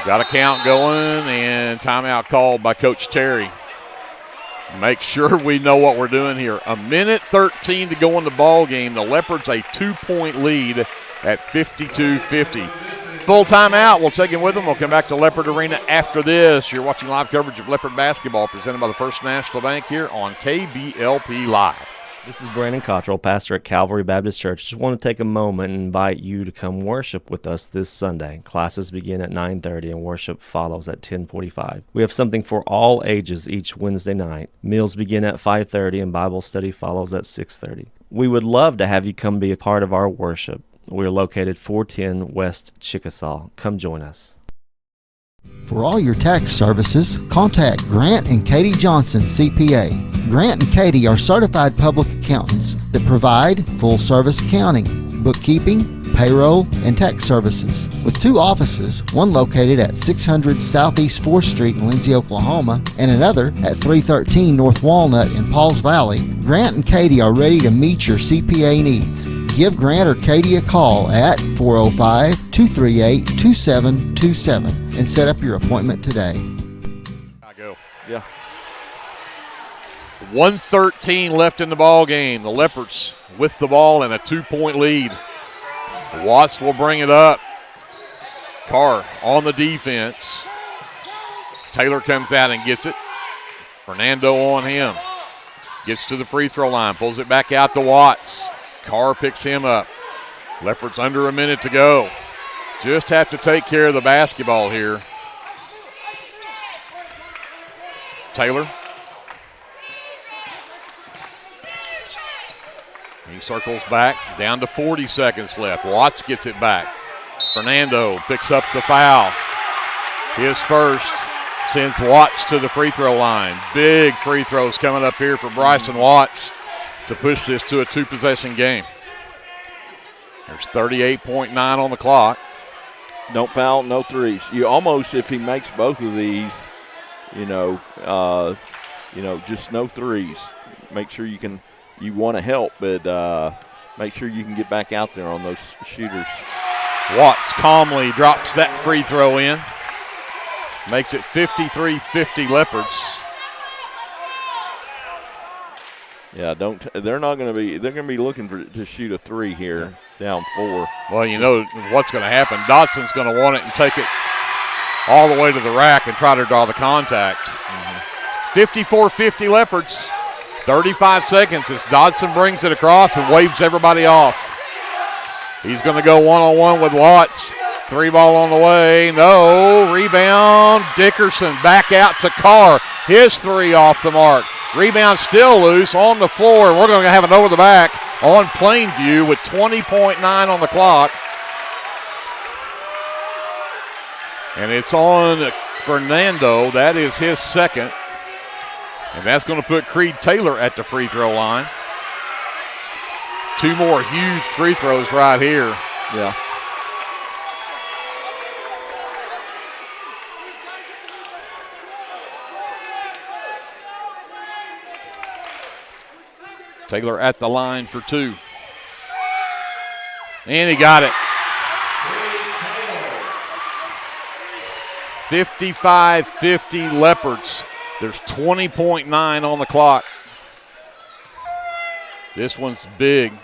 Got a count going, and timeout called by Coach Terry. Make sure we know what we're doing here. A minute 13 to go in the ball game. The Leopards a 2-point lead at 52-50. Full timeout. We'll take him with them. We'll come back to Leopard Arena after this. You're watching live coverage of Leopard basketball presented by the First National Bank here on KBLP Live. This is Brandon Cottrell, pastor at Calvary Baptist Church. Just want to take a moment and invite you to come worship with us this Sunday. Classes begin at 9:30 and worship follows at 10:45. We have something for all ages each Wednesday night. Meals begin at 5:30 and Bible study follows at 6:30. We would love to have you come be a part of our worship. We are located 410 West Chickasaw. Come join us. For all your tax services, contact Grant and Katie Johnson, CPA. Grant and Katie are certified public accountants that provide full-service accounting, bookkeeping, payroll, and tax services. With 2 offices, one located at 600 Southeast 4th Street in Lindsay, Oklahoma, and another at 313 North Walnut in Pauls Valley, Grant and Katie are ready to meet your CPA needs. Give Grant or Katie a call at 405-238-2727 and set up your appointment today. I go. Yeah. 1:13 left in the ball game. The Leopards with the ball and a 2-point lead. Watts will bring it up. Carr on the defense. Taylor comes out and gets it. Fernando on him. Gets to the free throw line. Pulls it back out to Watts. Carr picks him up. Leopards under a minute to go. Just have to take care of the basketball here. Taylor. He circles back, down to 40 seconds left. Watts gets it back. Fernando picks up the foul. His first sends Watts to the free throw line. Big free throws coming up here for Bryson Watts to push this to a 2-possession game. There's 38.9 on the clock. Don't foul, no threes. You almost, if he makes both of these, just no threes. Make sure you want to help, but make sure you can get back out there on those shooters. Watts calmly drops that free throw in. Makes it 53-50 Leopards. Yeah, they're going to be looking to shoot a 3 here, down 4. Well, you know what's going to happen. Dodson's going to want it and take it all the way to the rack and try to draw the contact. 54-50 Leopards. 35 seconds as Dodson brings it across and waves everybody off. He's going to go one-on-one with Watts. 3 ball on the way. No. Rebound. Dickerson back out to Carr. His 3 off the mark. Rebound still loose on the floor. We're going to have it over the back on Plainview with 20.9 on the clock. And it's on Fernando. That is his second. And that's going to put Creed Taylor at the free throw line. 2 more huge free throws right here. Yeah. Taylor at the line for 2. And he got it. 55-50 Leopards. There's 20.9 on the clock. This one's big.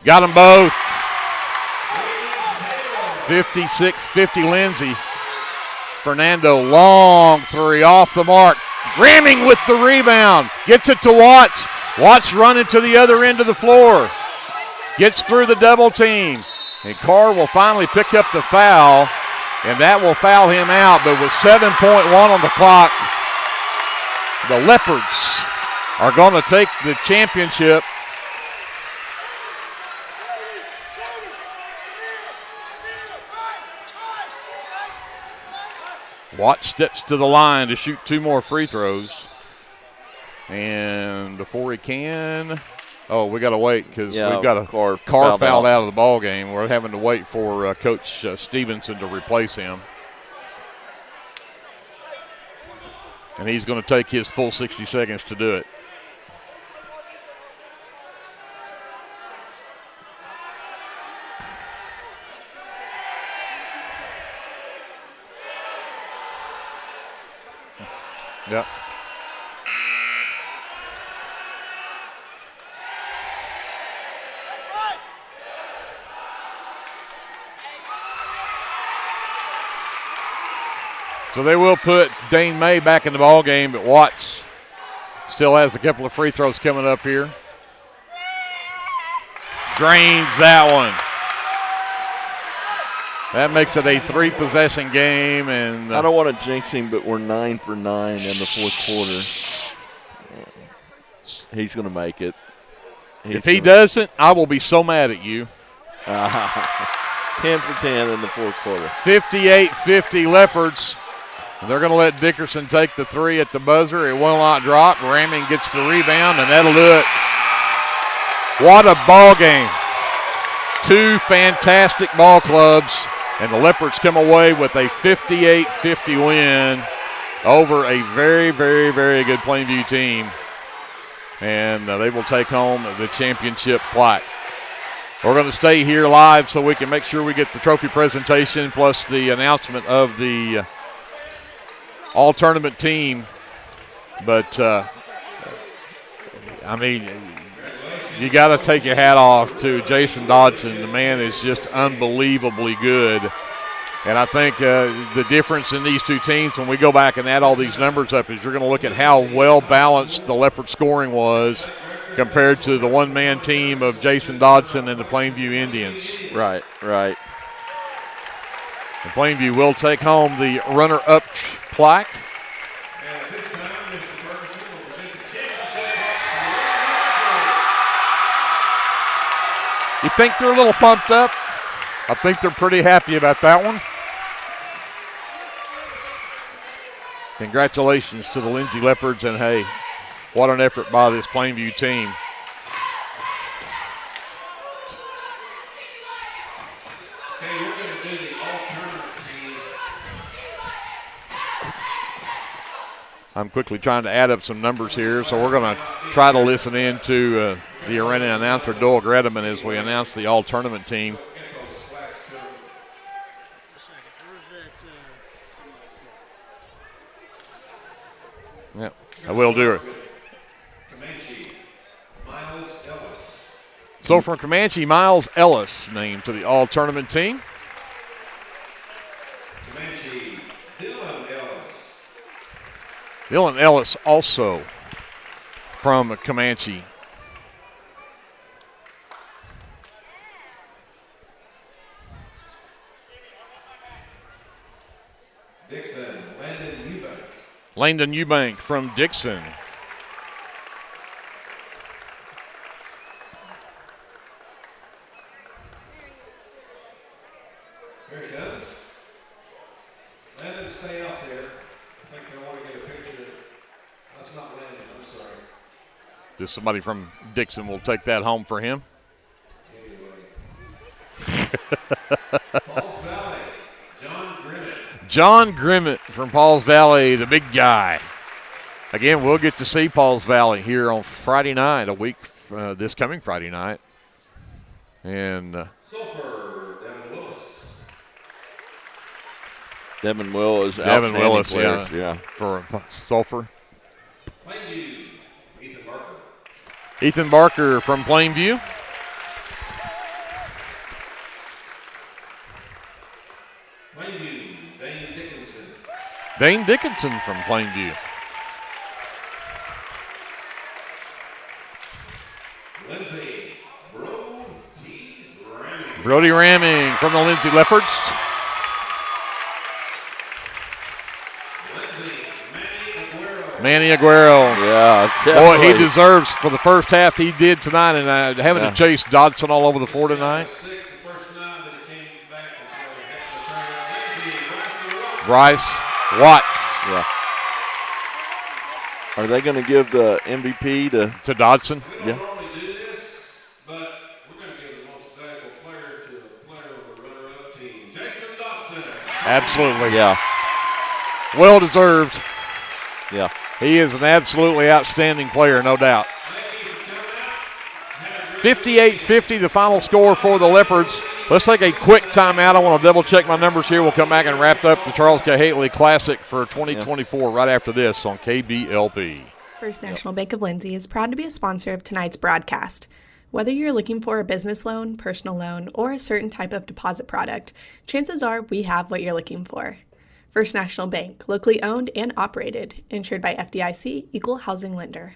Got them both. 56-50 Lindsay. Fernando, long three off the mark. Ramming with the rebound. Gets it to Watts. Watts running to the other end of the floor. Gets through the double team. And Carr will finally pick up the foul. And that will foul him out. But with 7.1 on the clock, the Leopards are going to take the championship. Watt steps to the line to shoot 2 more free throws. And before he can, we got to wait because we've got a Carr fouled out of the ball game. We're having to wait for Coach Stevenson to replace him. And he's going to take his full 60 seconds to do it. Yep. So they will put Dane May back in the ball game, but Watts still has a couple of free throws coming up here. Drains that one. That makes it a 3-possession game, and I don't want to jinx him, but we're 9 for 9 in the fourth quarter. He's going to make it. If he doesn't, I will be so mad at you. 10 for 10 in the fourth quarter. 58-50 Leopards. They're going to let Dickerson take the three at the buzzer. It will not drop. Ramming gets the rebound, and that'll do it. What a ball game. 2 fantastic ball clubs, and the Leopards come away with a 58-50 win over a very, very, very good Plainview team. And they will take home the championship plaque. We're going to stay here live so we can make sure we get the trophy presentation plus the announcement of the all-tournament team. But, I mean, you got to take your hat off to Jason Dodson. The man is just unbelievably good. And I think the difference in these two teams when we go back and add all these numbers up is you're going to look at how well-balanced the Leopard scoring was compared to the one-man team of Jason Dodson and the Plainview Indians. Right, right. And Plainview will take home the runner-up plaque. You think they're a little pumped up? I think they're pretty happy about that one. Congratulations to the Lindsay Leopards, and hey, what an effort by this Plainview team. I'm quickly trying to add up some numbers here, so we're going to try to listen in to the arena announcer, Doyle Gredeman, as we announce the all-tournament team. Yeah, I will do it. So from Comanche, Miles Ellis named to the all-tournament team. Dylan Ellis also from Comanche. Dixon, Landon Eubank. Landon Eubank from Dixon. Here he comes. Landon, stay out there. I think I want to get a picture. That's not Landon, I'm sorry. Just somebody from Dixon will take that home for him. Pauls Valley, John Grimmett. John Grimmett from Pauls Valley, the big guy. Again, we'll get to see Pauls Valley here on Friday night, this coming Friday night. And Sulphur, Devin Willis. Devin Willis, Devin Willis, players, yeah, for Sulphur. Plainview, Ethan Barker. Ethan Barker from Plainview. Dane Dickinson from Plainview. Brody Ramming from the Lindsay Leopards. Manny Aguero. Yeah, boy, he deserves for the first half he did tonight, and having to chase Dodson all over the floor tonight. Bryce Watts. Yeah. Are they going to give the MVP to Dodson? Yeah. Absolutely. Yeah. Well deserved. Yeah. He is an absolutely outstanding player, no doubt. 58-50 the final score for the Leopards. Let's take a quick timeout. I want to double-check my numbers here. We'll come back and wrap up the Charles Cahately Classic for 2024 right after this on KBLP. First National Bank of Lindsay is proud to be a sponsor of tonight's broadcast. Whether you're looking for a business loan, personal loan, or a certain type of deposit product, chances are we have what you're looking for. First National Bank, locally owned and operated, insured by FDIC, Equal Housing Lender.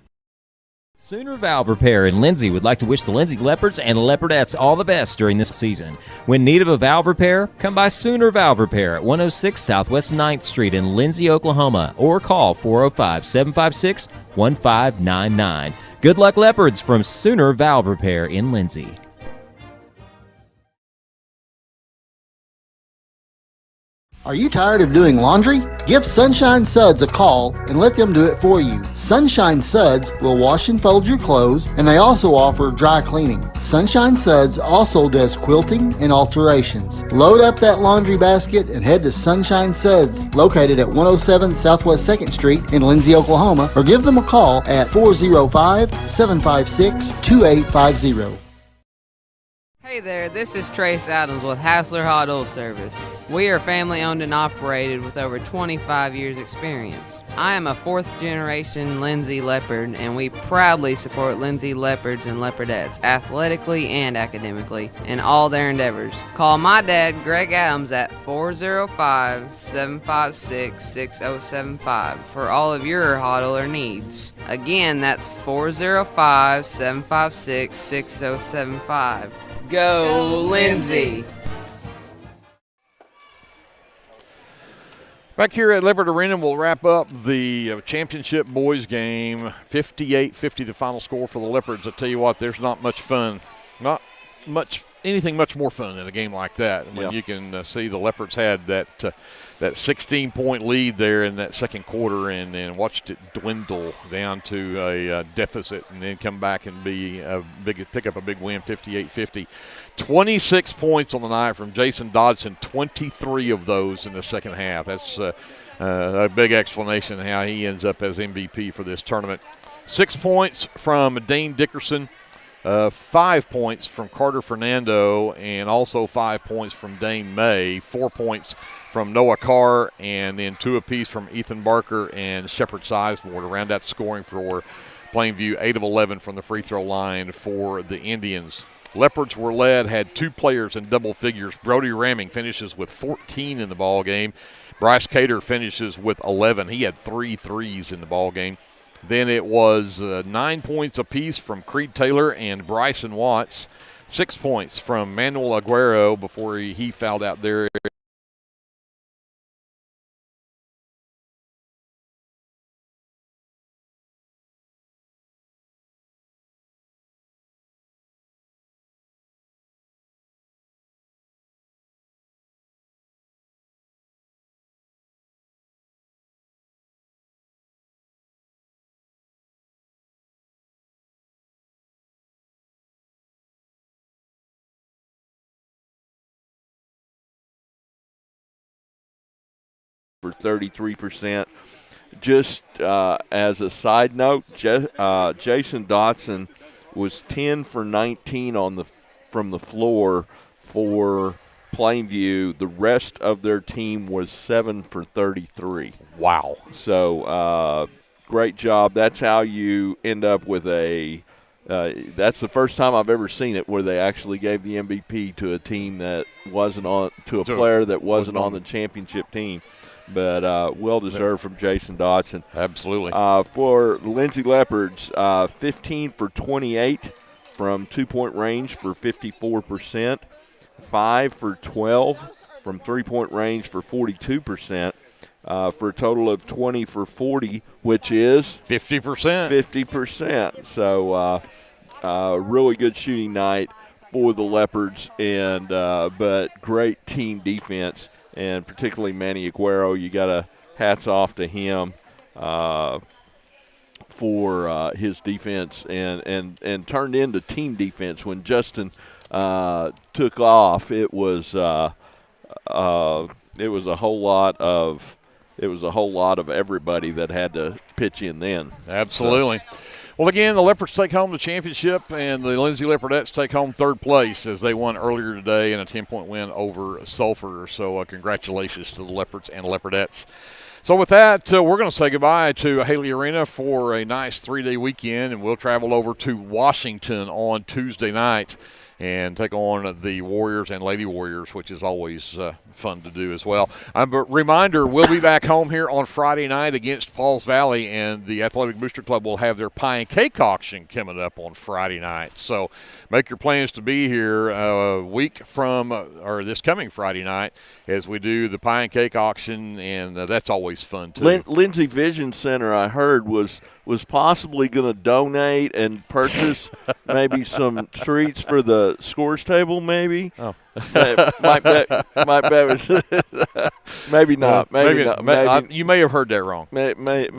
Sooner Valve Repair in Lindsay would like to wish the Lindsay Leopards and Leopardettes all the best during this season. When in need of a valve repair, come by Sooner Valve Repair at 106 Southwest 9th Street in Lindsay, Oklahoma, or call 405-756-1599. Good luck, Leopards, from Sooner Valve Repair in Lindsay. Are you tired of doing laundry? Give Sunshine Suds a call and let them do it for you. Sunshine Suds will wash and fold your clothes, and they also offer dry cleaning. Sunshine Suds also does quilting and alterations. Load up that laundry basket and head to Sunshine Suds, located at 107 Southwest 2nd Street in Lindsay, Oklahoma, or give them a call at 405-756-2850. Hey there, this is Trace Adams with Hassler Hot Oil Service. We are family owned and operated with over 25 years experience. I am a fourth generation Lindsay Leopard, and we proudly support Lindsay Leopards and Leopardettes athletically and academically in all their endeavors. Call my dad, Greg Adams, at 405-756-6075 for all of your hot oiler needs. Again, that's 405-756-6075. Go, Lindsay! Back here at Leopard Arena, we'll wrap up the championship boys game. 58-50 the final score for the Leopards. I tell you what, there's not much fun. Not much, anything much more fun in a game like that. When you can see the Leopards had that 16-point lead there in that second quarter and watched it dwindle down to a deficit and then come back and pick up a big win, 58-50. 26 points on the night from Jason Dodson, 23 of those in the second half. That's a big explanation of how he ends up as MVP for this tournament. 6 points from Dane Dickerson. 5 points from Carter Fernando, and also 5 points from Dane May. 4 points from Noah Carr, and then 2 apiece from Ethan Barker and Shepard Sizemore to round out scoring for Plainview. 8 of 11 from the free throw line for the Indians. Leopards were led, had 2 players in double figures. Brody Ramming finishes with 14 in the ball game. Bryce Cater finishes with 11. He had 3 threes in the ball game. Then it was 9 points apiece from Creed Taylor and Bryson Watts. 6 points from Manuel Aguero before he fouled out there. For 33%. Just as a side note, Jason Dodson was 10 for 19 from the floor for Plainview. The rest of their team was 7 for 33. Wow. So great job. That's how you end up with that's the first time I've ever seen it where they actually gave the MVP to a team that wasn't on, to a player that wasn't on the championship team. but well deserved from Jason Dodson. Absolutely. For the Lindsay Leopards, 15 for 28 from 2-point range for 54%, 5 for 12 from 3-point range for 42%, for a total of 20 for 40, which is 50%. 50%. So really good shooting night for the Leopards, and but great team defense, and particularly Manny Aguero. You got a hats off to him for his defense, and turned into team defense when Justin took off. It was a whole lot of everybody that had to pitch in then. Absolutely. Well, again, the Leopards take home the championship, and the Lindsay Leopardettes take home third place as they won earlier today in a 10-point win over Sulphur. So congratulations to the Leopards and Leopardettes. So with that, we're going to say goodbye to Haley Arena for a nice 3-day weekend, and we'll travel over to Washington on Tuesday night and take on the Warriors and Lady Warriors, which is always fun to do as well. But reminder, we'll be back home here on Friday night against Pauls Valley, and the Athletic Booster Club will have their pie and cake auction coming up on Friday night. So make your plans to be here a week from, or this coming Friday night, as we do the pie and cake auction, and that's always fun too. Lindsay Vision Center, I heard, was possibly going to donate and purchase maybe some treats for the scores table, maybe. Oh. Maybe not. Maybe not. You may have heard that wrong. May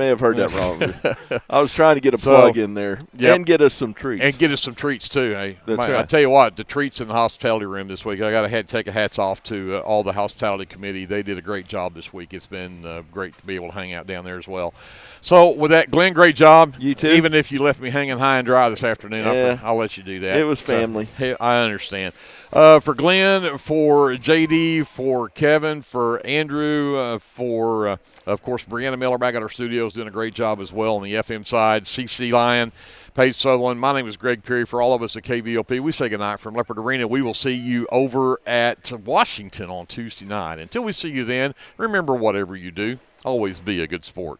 have heard that wrong. I was trying to get a plug in there, and get us some treats. And get us some treats, too. Hey, That's right. I tell you what, the treats in the hospitality room this week, I got to take a hats off to all the hospitality committee. They did a great job this week. It's been great to be able to hang out down there as well. So, with that, Glenn, great job. You too. Even if you left me hanging high and dry this afternoon, I'll let you do that. It was family. So, I understand. For Glenn, for JD, for Kevin, for Andrew, for, of course, Brianna Miller back at our studios doing a great job as well on the FM side, CC Lyon, Paige Sutherland. My name is Greg Perry. For all of us at KBLP, we say goodnight from Leopard Arena. We will see you over at Washington on Tuesday night. Until we see you then, remember, whatever you do, always be a good sport.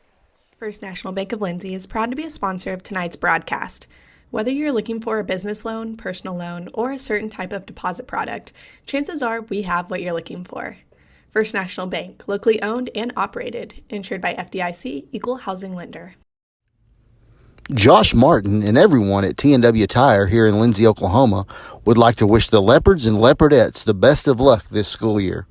First National Bank of Lindsay is proud to be a sponsor of tonight's broadcast. Whether you're looking for a business loan, personal loan, or a certain type of deposit product, chances are we have what you're looking for. First National Bank, locally owned and operated, insured by FDIC, Equal Housing Lender. Josh Martin and everyone at T&W Tire here in Lindsay, Oklahoma would like to wish the Leopards and Leopardettes the best of luck this school year.